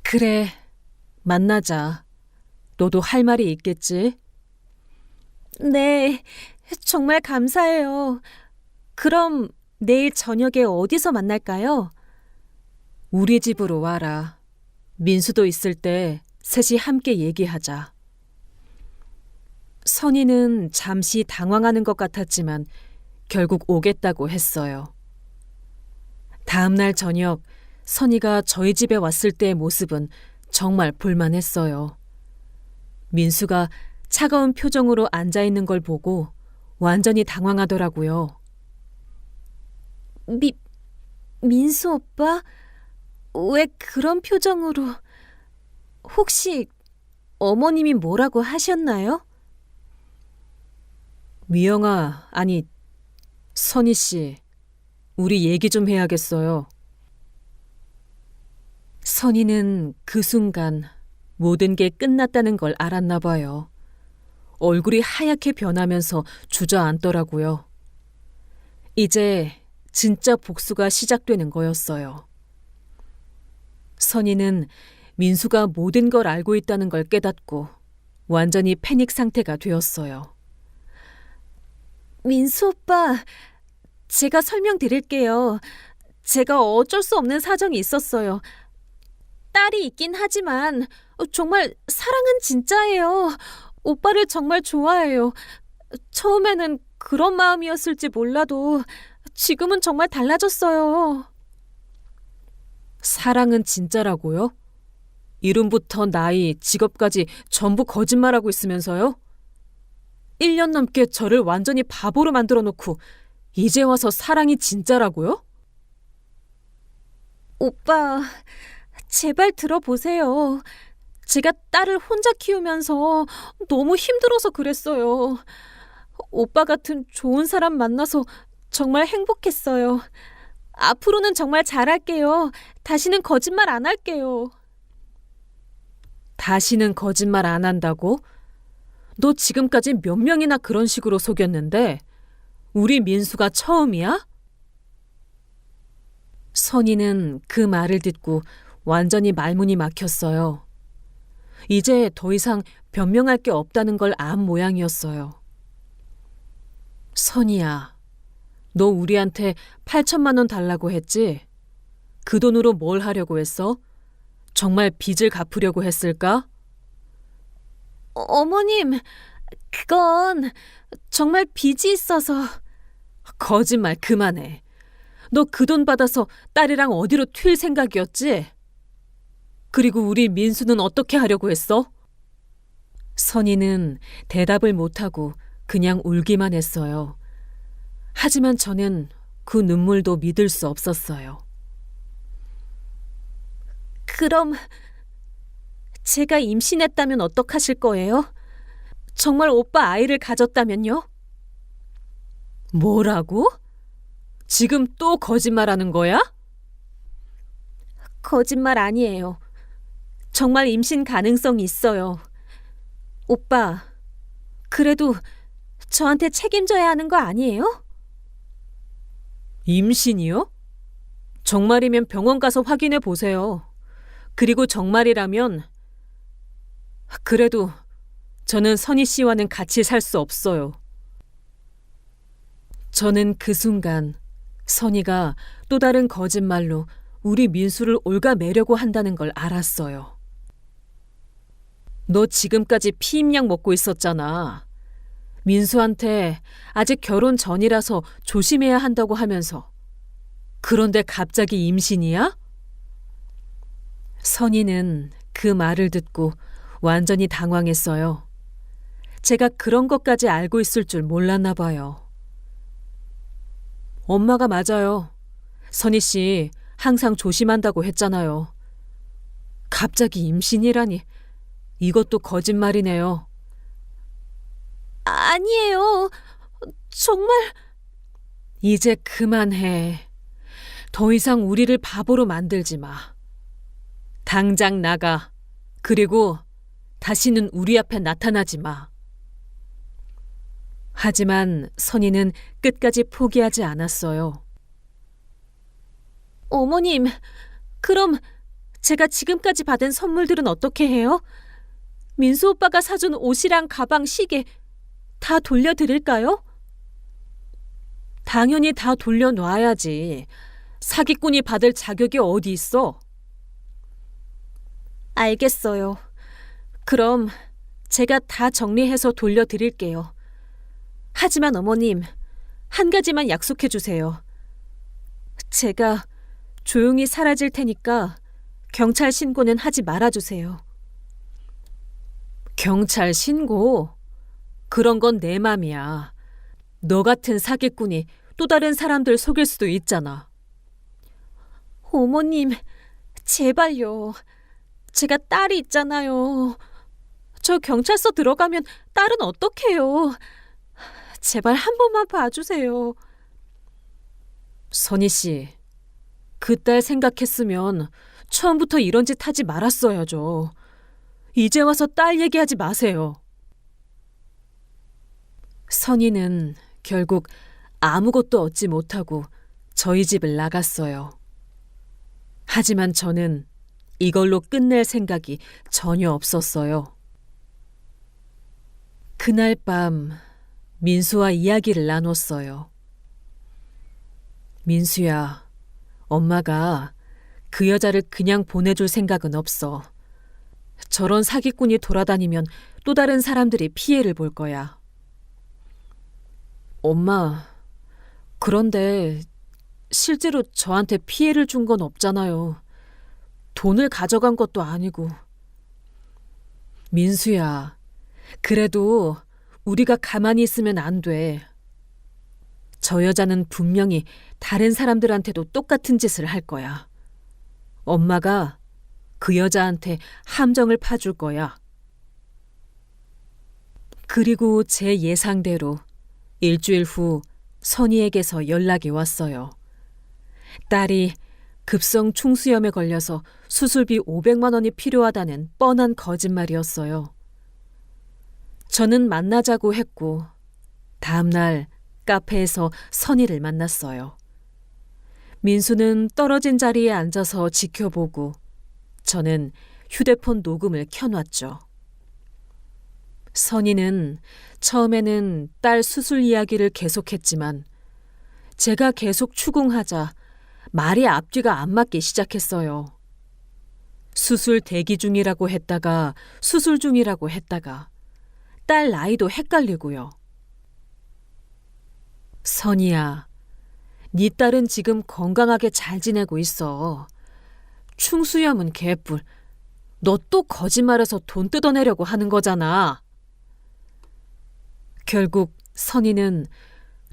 A: 그래, 만나자. 너도 할 말이 있겠지?
B: 네, 정말 감사해요. 그럼 내일 저녁에 어디서 만날까요?
A: 우리 집으로 와라. 민수도 있을 때 셋이 함께 얘기하자. 선희는 잠시 당황하는 것 같았지만 결국 오겠다고 했어요. 다음 날 저녁 선희가 저희 집에 왔을 때의 모습은 정말 볼만했어요. 민수가 차가운 표정으로 앉아있는 걸 보고 완전히 당황하더라고요.
B: 민수 오빠? 왜 그런 표정으로? 혹시 어머님이 뭐라고 하셨나요?
A: 미영아, 아니, 선희 씨, 우리 얘기 좀 해야겠어요. 선희는 그 순간 모든 게 끝났다는 걸 알았나 봐요. 얼굴이 하얗게 변하면서 주저앉더라고요. 이제 진짜 복수가 시작되는 거였어요. 선희는 민수가 모든 걸 알고 있다는 걸 깨닫고 완전히 패닉 상태가 되었어요.
B: 민수 오빠, 제가 설명드릴게요. 제가 어쩔 수 없는 사정이 있었어요. 딸이 있긴 하지만 정말 사랑은 진짜예요. 오빠를 정말 좋아해요. 처음에는 그런 마음이었을지 몰라도 지금은 정말 달라졌어요.
A: 사랑은 진짜라고요? 이름부터 나이, 직업까지 전부 거짓말하고 있으면서요? 1년 넘게 저를 완전히 바보로 만들어 놓고 이제 와서 사랑이 진짜라고요?
B: 오빠, 제발 들어보세요. 제가 딸을 혼자 키우면서 너무 힘들어서 그랬어요. 오빠 같은 좋은 사람 만나서 정말 행복했어요. 앞으로는 정말 잘할게요. 다시는 거짓말 안 할게요.
A: 다시는 거짓말 안 한다고? 너 지금까지 몇 명이나 그런 식으로 속였는데 우리 민수가 처음이야? 선희는 그 말을 듣고 완전히 말문이 막혔어요. 이제 더 이상 변명할 게 없다는 걸 안 모양이었어요. 선희야, 너 우리한테 8천만 원 달라고 했지? 그 돈으로 뭘 하려고 했어? 정말 빚을 갚으려고 했을까?
B: 어머님, 그건 정말 빚이 있어서.
A: 거짓말 그만해. 너 그 돈 받아서 딸이랑 어디로 튈 생각이었지? 그리고 우리 민수는 어떻게 하려고 했어? 선희는 대답을 못하고 그냥 울기만 했어요. 하지만 저는 그 눈물도 믿을 수 없었어요.
B: 그럼 제가 임신했다면 어떡하실 거예요? 정말 오빠 아이를 가졌다면요?
A: 뭐라고? 지금 또 거짓말하는 거야?
B: 거짓말 아니에요. 정말 임신 가능성이 있어요. 오빠, 그래도 저한테 책임져야 하는 거 아니에요?
A: 임신이요? 정말이면 병원 가서 확인해 보세요. 그리고 정말이라면 그래도 저는 선희 씨와는 같이 살 수 없어요. 저는 그 순간 선희가 또 다른 거짓말로 우리 민수를 옭아매려고 한다는 걸 알았어요. 너 지금까지 피임약 먹고 있었잖아. 민수한테 아직 결혼 전이라서 조심해야 한다고 하면서. 그런데 갑자기 임신이야? 선희는 그 말을 듣고 완전히 당황했어요. 제가 그런 것까지 알고 있을 줄 몰랐나 봐요. 엄마가 맞아요. 선희 씨 항상 조심한다고 했잖아요. 갑자기 임신이라니. 이것도 거짓말이네요.
B: 아니에요. 정말.
A: 이제 그만해. 더 이상 우리를 바보로 만들지 마. 당장 나가. 그리고 다시는 우리 앞에 나타나지 마. 하지만 선희는 끝까지 포기하지 않았어요.
B: 어머님, 그럼 제가 지금까지 받은 선물들은 어떻게 해요? 민수 오빠가 사준 옷이랑 가방, 시계 다 돌려드릴까요?
A: 당연히 다 돌려놔야지. 사기꾼이 받을 자격이 어디 있어?
B: 알겠어요. 그럼 제가 다 정리해서 돌려드릴게요. 하지만 어머님, 한 가지만 약속해 주세요. 제가 조용히 사라질 테니까 경찰 신고는 하지 말아주세요.
A: 경찰 신고? 그런 건 내 맘이야. 너 같은 사기꾼이 또 다른 사람들 속일 수도 있잖아.
B: 어머님, 제발요. 제가 딸이 있잖아요. 저 경찰서 들어가면 딸은 어떡해요? 제발 한 번만 봐주세요.
A: 선희 씨, 그 딸 생각했으면 처음부터 이런 짓 하지 말았어야죠. 이제 와서 딸 얘기하지 마세요. 선희는 결국 아무것도 얻지 못하고 저희 집을 나갔어요. 하지만 저는 이걸로 끝낼 생각이 전혀 없었어요. 그날 밤 민수와 이야기를 나눴어요. 민수야, 엄마가 그 여자를 그냥 보내줄 생각은 없어. 저런 사기꾼이 돌아다니면 또 다른 사람들이 피해를 볼 거야. 엄마, 그런데 실제로 저한테 피해를 준 건 없잖아요. 돈을 가져간 것도 아니고. 민수야, 그래도 우리가 가만히 있으면 안 돼. 저 여자는 분명히 다른 사람들한테도 똑같은 짓을 할 거야. 엄마가 그 여자한테 함정을 파줄 거야. 그리고 제 예상대로 일주일 후 선희에게서 연락이 왔어요. 딸이 급성 충수염에 걸려서 수술비 500만 원이 필요하다는 뻔한 거짓말이었어요. 저는 만나자고 했고 다음 날 카페에서 선희를 만났어요. 민수는 떨어진 자리에 앉아서 지켜보고 저는 휴대폰 녹음을 켜놨죠. 선희는 처음에는 딸 수술 이야기를 계속했지만 제가 계속 추궁하자 말이 앞뒤가 안 맞기 시작했어요. 수술 대기 중이라고 했다가 수술 중이라고 했다가 딸 나이도 헷갈리고요. 선희야, 네 딸은 지금 건강하게 잘 지내고 있어. 충수염은 개뿔. 너 또 거짓말해서 돈 뜯어내려고 하는 거잖아. 결국 선희는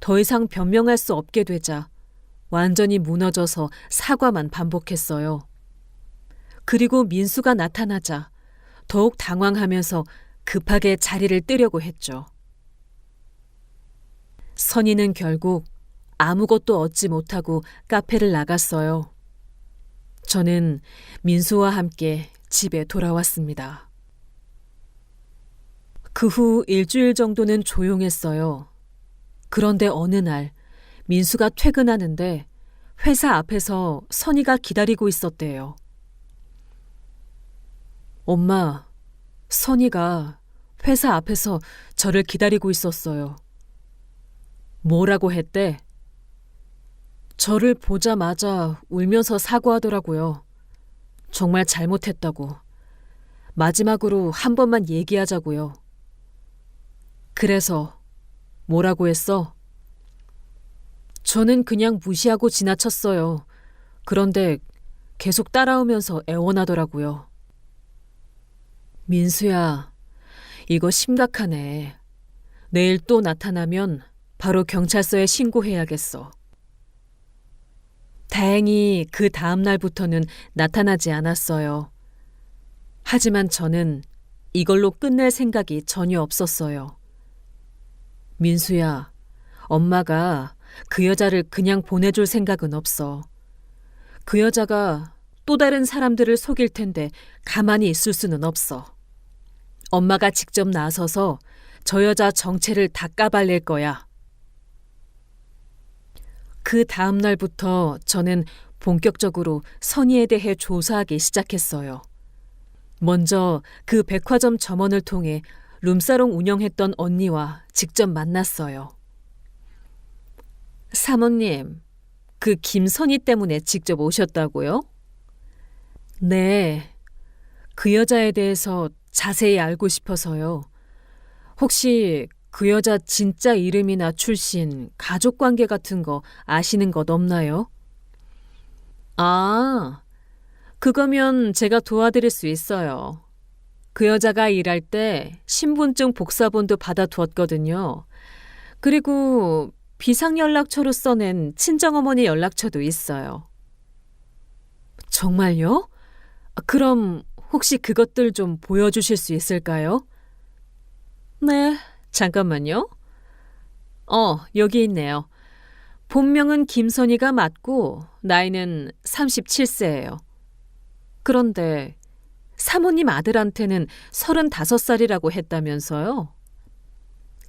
A: 더 이상 변명할 수 없게 되자 완전히 무너져서 사과만 반복했어요. 그리고 민수가 나타나자 더욱 당황하면서 급하게 자리를 뜨려고 했죠. 선희는 결국 아무것도 얻지 못하고 카페를 나갔어요. 저는 민수와 함께 집에 돌아왔습니다. 그 후 일주일 정도는 조용했어요. 그런데 어느 날 민수가 퇴근하는데 회사 앞에서 선이가 기다리고 있었대요. 엄마, 선이가 회사 앞에서 저를 기다리고 있었어요. 뭐라고 했대? 저를 보자마자 울면서 사과하더라고요. 정말 잘못했다고. 마지막으로 한 번만 얘기하자고요. 그래서 뭐라고 했어? 저는 그냥 무시하고 지나쳤어요. 그런데 계속 따라오면서 애원하더라고요. 민수야, 이거 심각하네. 내일 또 나타나면 바로 경찰서에 신고해야겠어. 다행히 그 다음 날부터는 나타나지 않았어요. 하지만 저는 이걸로 끝낼 생각이 전혀 없었어요. 민수야, 엄마가 그 여자를 그냥 보내줄 생각은 없어. 그 여자가 또 다른 사람들을 속일 텐데 가만히 있을 수는 없어. 엄마가 직접 나서서 저 여자 정체를 다 까발릴 거야. 그 다음 날부터 저는 본격적으로 선의에 대해 조사하기 시작했어요. 먼저 그 백화점 점원을 통해 룸사롱 운영했던 언니와 직접 만났어요. 사모님, 그 김선희 때문에 직접 오셨다고요? 네, 그 여자에 대해서 자세히 알고 싶어서요. 혹시 그 여자 진짜 이름이나 출신, 가족관계 같은 거 아시는 것 없나요? 아, 그거면 제가 도와드릴 수 있어요. 그 여자가 일할 때 신분증 복사본도 받아두었거든요. 그리고 비상연락처로 써낸 친정어머니 연락처도 있어요. 정말요? 그럼 혹시 그것들 좀 보여주실 수 있을까요? 네, 잠깐만요. 여기 있네요. 본명은 김선희가 맞고 나이는 37세예요. 그런데 사모님 아들한테는 35살이라고 했다면서요?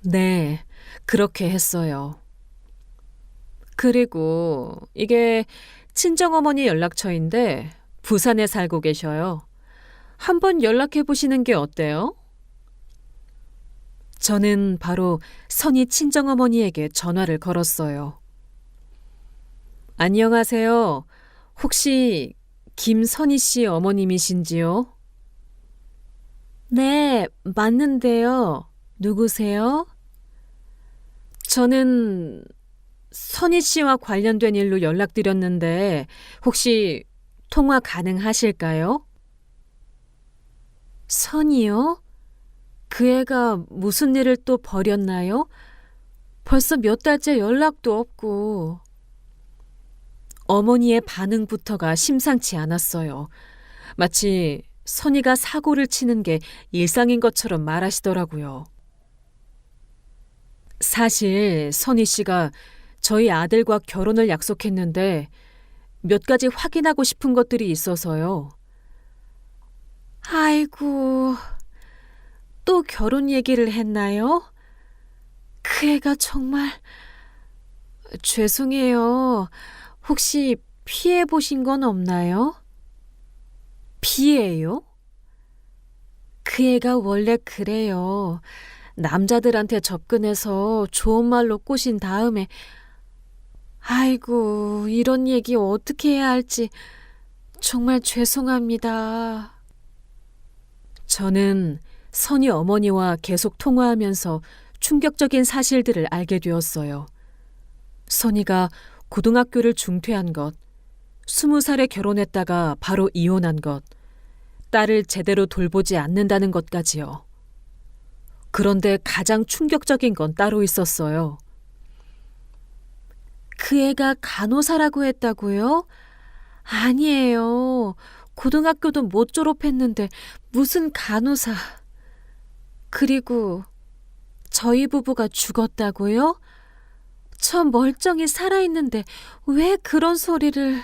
A: 네, 그렇게 했어요. 그리고 이게 친정어머니 연락처인데 부산에 살고 계셔요. 한번 연락해 보시는 게 어때요? 저는 바로 선희 친정어머니에게 전화를 걸었어요. 안녕하세요. 혹시 김선희 씨 어머님이신지요? 네, 맞는데요. 누구세요? 저는 선희 씨와 관련된 일로 연락드렸는데 혹시 통화 가능하실까요? 선희요? 그 애가 무슨 일을 또 벌였나요? 벌써 몇 달째 연락도 없고. 어머니의 반응부터가 심상치 않았어요. 마치 선희가 사고를 치는 게 일상인 것처럼 말하시더라고요. 사실 선희 씨가 저희 아들과 결혼을 약속했는데 몇 가지 확인하고 싶은 것들이 있어서요. 아이고, 또 결혼 얘기를 했나요? 그 애가 정말... 죄송해요. 혹시 피해 보신 건 없나요? 피해요? 그 애가 원래 그래요. 남자들한테 접근해서 좋은 말로 꼬신 다음에 아이고, 이런 얘기 어떻게 해야 할지 정말 죄송합니다. 저는 선희 어머니와 계속 통화하면서 충격적인 사실들을 알게 되었어요. 선희가 고등학교를 중퇴한 것, 20살에 결혼했다가 바로 이혼한 것, 딸을 제대로 돌보지 않는다는 것까지요. 그런데 가장 충격적인 건 따로 있었어요. 그 애가 간호사라고 했다고요? 아니에요. 고등학교도 못 졸업했는데 무슨 간호사. 그리고 저희 부부가 죽었다고요? 저 멀쩡히 살아있는데 왜 그런 소리를...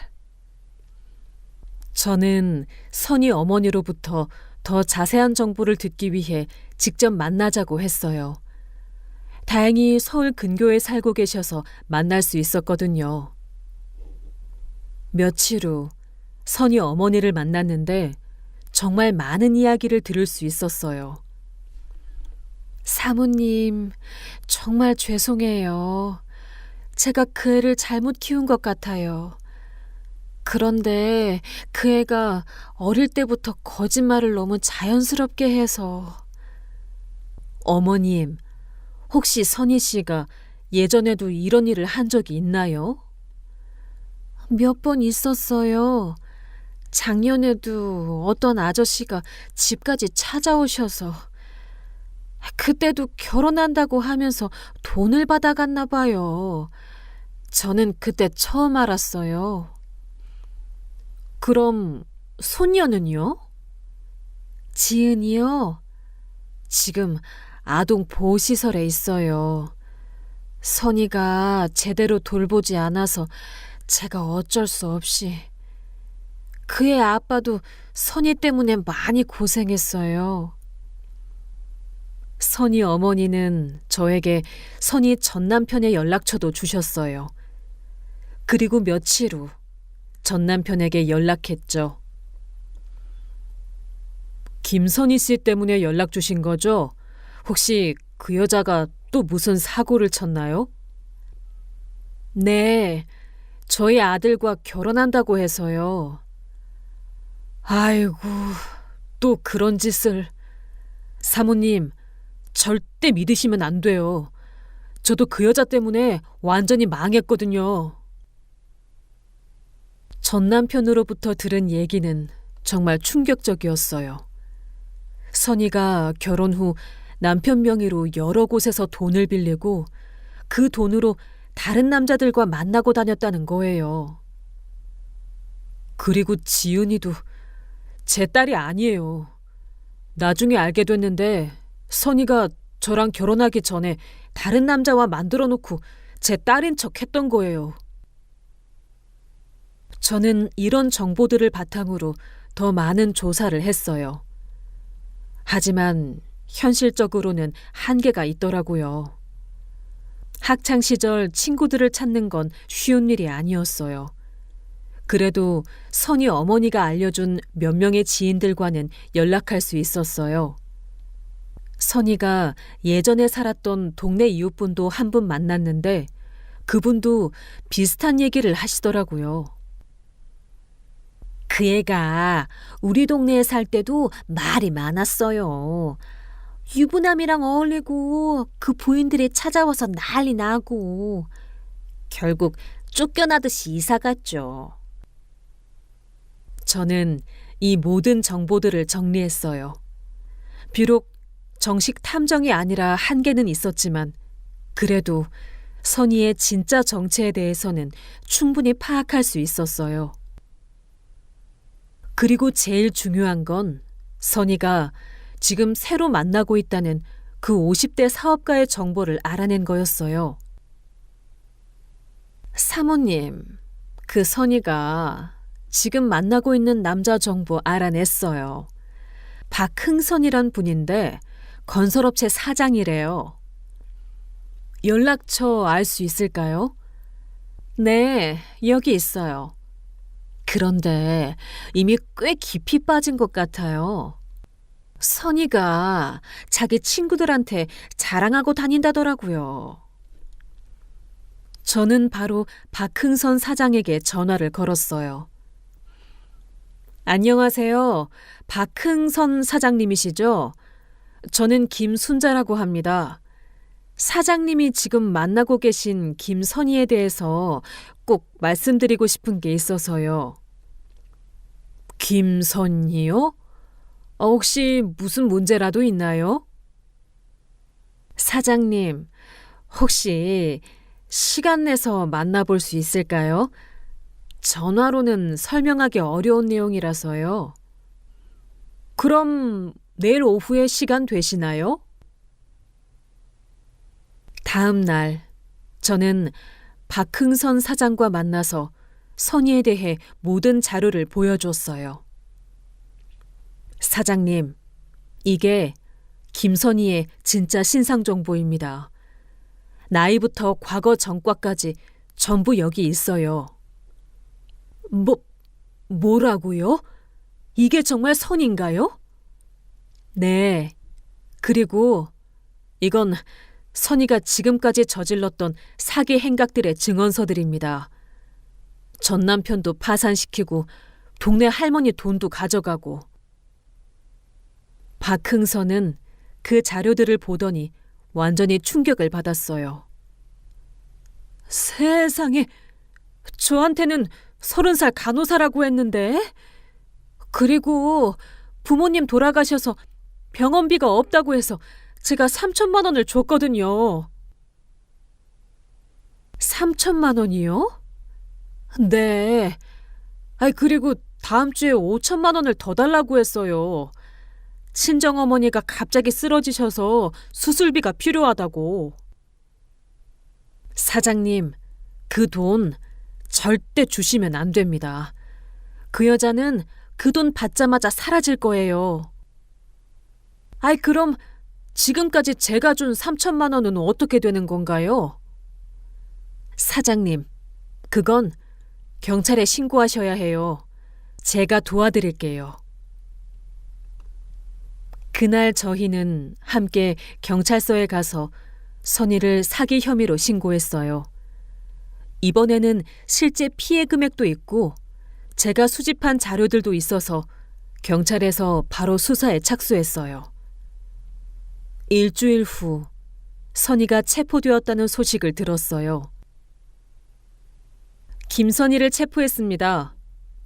A: 저는 선희 어머니로부터 더 자세한 정보를 듣기 위해 직접 만나자고 했어요. 다행히 서울 근교에 살고 계셔서 만날 수 있었거든요. 며칠 후 선희 어머니를 만났는데 정말 많은 이야기를 들을 수 있었어요. 사모님, 정말 죄송해요. 제가 그 애를 잘못 키운 것 같아요. 그런데 그 애가 어릴 때부터 거짓말을 너무 자연스럽게 해서... 어머님, 혹시 선희 씨가 예전에도 이런 일을 한 적이 있나요? 몇 번 있었어요. 작년에도 어떤 아저씨가 집까지 찾아오셔서 그때도 결혼한다고 하면서 돈을 받아갔나 봐요. 저는 그때 처음 알았어요. 그럼 손녀는요? 지은이요? 지금 아동 보호시설에 있어요. 선이가 제대로 돌보지 않아서 제가 어쩔 수 없이. 그의 아빠도 선이 때문에 많이 고생했어요. 선이 어머니는 저에게 선이 전 남편의 연락처도 주셨어요. 그리고 며칠 후 전 남편에게 연락했죠. 김선희 씨 때문에 연락 주신 거죠? 혹시 그 여자가 또 무슨 사고를 쳤나요? 네, 저희 아들과 결혼한다고 해서요. 아이고, 또 그런 짓을. 사모님, 절대 믿으시면 안 돼요. 저도 그 여자 때문에 완전히 망했거든요. 전 남편으로부터 들은 얘기는 정말 충격적이었어요. 선희가 결혼 후 남편 명의로 여러 곳에서 돈을 빌리고 그 돈으로 다른 남자들과 만나고 다녔다는 거예요. 그리고 지은이도 제 딸이 아니에요. 나중에 알게 됐는데 선희가 저랑 결혼하기 전에 다른 남자와 만들어 놓고 제 딸인 척 했던 거예요. 저는 이런 정보들을 바탕으로 더 많은 조사를 했어요. 하지만 현실적으로는 한계가 있더라고요. 학창 시절 친구들을 찾는 건 쉬운 일이 아니었어요. 그래도 선희 어머니가 알려준 몇 명의 지인들과는 연락할 수 있었어요. 선희가 예전에 살았던 동네 이웃분도 한 분 만났는데 그분도 비슷한 얘기를 하시더라고요. 그 애가 우리 동네에 살 때도 말이 많았어요. 유부남이랑 어울리고 그 부인들이 찾아와서 난리 나고 결국 쫓겨나듯이 이사 갔죠. 저는 이 모든 정보들을 정리했어요. 비록 정식 탐정이 아니라 한계는 있었지만 그래도 선희의 진짜 정체에 대해서는 충분히 파악할 수 있었어요. 그리고 제일 중요한 건 선희가 지금 새로 만나고 있다는 그 50대 사업가의 정보를 알아낸 거였어요. 사모님, 그 선희가 지금 만나고 있는 남자 정보 알아냈어요. 박흥선이란 분인데 건설업체 사장이래요. 연락처 알 수 있을까요? 네, 여기 있어요. 그런데 이미 꽤 깊이 빠진 것 같아요. 선희가 자기 친구들한테 자랑하고 다닌다더라고요. 저는 바로 박흥선 사장에게 전화를 걸었어요. 안녕하세요. 박흥선 사장님이시죠? 저는 김순자라고 합니다. 사장님이 지금 만나고 계신 김선희에 대해서 꼭 말씀드리고 싶은 게 있어서요. 김선희요? 혹시 무슨 문제라도 있나요? 사장님, 혹시 시간 내서 만나볼 수 있을까요? 전화로는 설명하기 어려운 내용이라서요. 그럼 내일 오후에 시간 되시나요? 다음 날 저는 박흥선 사장과 만나서 선의에 대해 모든 자료를 보여주었어요. 사장님, 이게 김선희의 진짜 신상 정보입니다. 나이부터 과거 전과까지 전부 여기 있어요. 뭐라고요? 이게 정말 선인가요? 네. 그리고 이건 선희가 지금까지 저질렀던 사기 행각들의 증언서들입니다. 전 남편도 파산시키고 동네 할머니 돈도 가져가고. 박흥선은 그 자료들을 보더니 완전히 충격을 받았어요. 세상에, 저한테는 30살 간호사라고 했는데? 그리고 부모님 돌아가셔서 병원비가 없다고 해서 제가 3천만 원을 줬거든요. 3천만 원이요? 네. 그리고 다음 주에 5천만 원을 더 달라고 했어요. 친정어머니가 갑자기 쓰러지셔서 수술비가 필요하다고. 사장님, 그 돈 절대 주시면 안 됩니다. 그 여자는 그 돈 받자마자 사라질 거예요. 그럼 지금까지 제가 준 3천만 원은 어떻게 되는 건가요? 사장님, 그건 경찰에 신고하셔야 해요. 제가 도와드릴게요. 그날 저희는 함께 경찰서에 가서 선희를 사기 혐의로 신고했어요. 이번에는 실제 피해 금액도 있고 제가 수집한 자료들도 있어서 경찰에서 바로 수사에 착수했어요. 일주일 후 선희가 체포되었다는 소식을 들었어요. 김선희를 체포했습니다.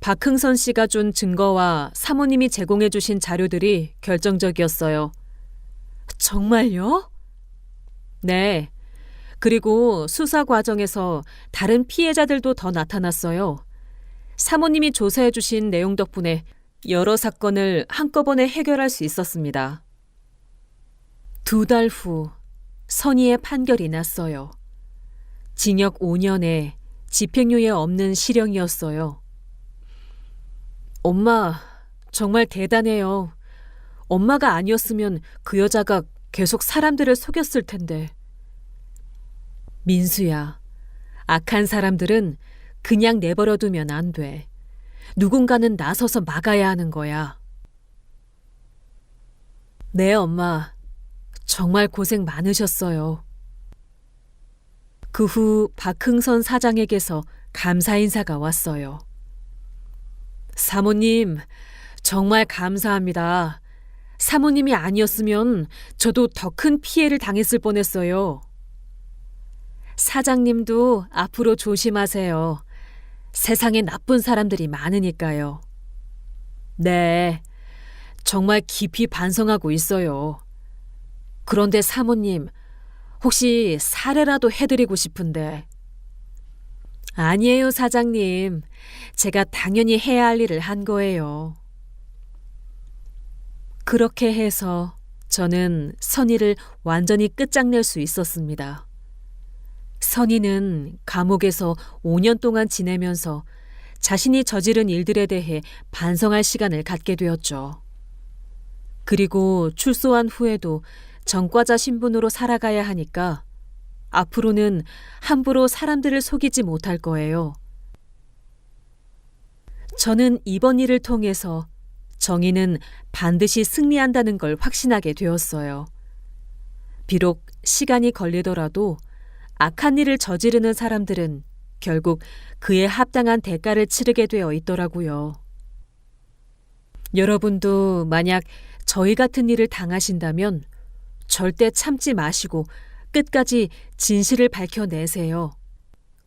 A: 박흥선 씨가 준 증거와 사모님이 제공해 주신 자료들이 결정적이었어요. 정말요? 네. 그리고 수사 과정에서 다른 피해자들도 더 나타났어요. 사모님이 조사해 주신 내용 덕분에 여러 사건을 한꺼번에 해결할 수 있었습니다. 2달 후 선희의 판결이 났어요. 징역 5년에 집행유예 없는 실형이었어요. 엄마, 정말 대단해요. 엄마가 아니었으면 그 여자가 계속 사람들을 속였을 텐데. 민수야, 악한 사람들은 그냥 내버려두면 안 돼. 누군가는 나서서 막아야 하는 거야. 네, 엄마. 정말 고생 많으셨어요. 그 후 박흥선 사장에게서 감사 인사가 왔어요. 사모님, 정말 감사합니다. 사모님이 아니었으면 저도 더 큰 피해를 당했을 뻔했어요. 사장님도 앞으로 조심하세요. 세상에 나쁜 사람들이 많으니까요. 네, 정말 깊이 반성하고 있어요. 그런데 사모님, 혹시 사례라도 해드리고 싶은데. 아니에요, 사장님. 제가 당연히 해야 할 일을 한 거예요. 그렇게 해서 저는 선희를 완전히 끝장낼 수 있었습니다. 선희는 감옥에서 5년 동안 지내면서 자신이 저지른 일들에 대해 반성할 시간을 갖게 되었죠. 그리고 출소한 후에도 전과자 신분으로 살아가야 하니까 앞으로는 함부로 사람들을 속이지 못할 거예요. 저는 이번 일을 통해서 정의는 반드시 승리한다는 걸 확신하게 되었어요. 비록 시간이 걸리더라도 악한 일을 저지르는 사람들은 결국 그에 합당한 대가를 치르게 되어 있더라고요. 여러분도 만약 저희 같은 일을 당하신다면 절대 참지 마시고 끝까지 진실을 밝혀내세요.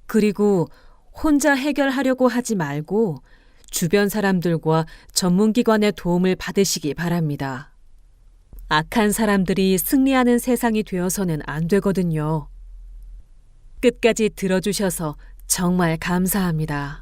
A: 그리고 혼자 해결하려고 하지 말고 주변 사람들과 전문기관의 도움을 받으시기 바랍니다. 악한 사람들이 승리하는 세상이 되어서는 안 되거든요. 끝까지 들어주셔서 정말 감사합니다.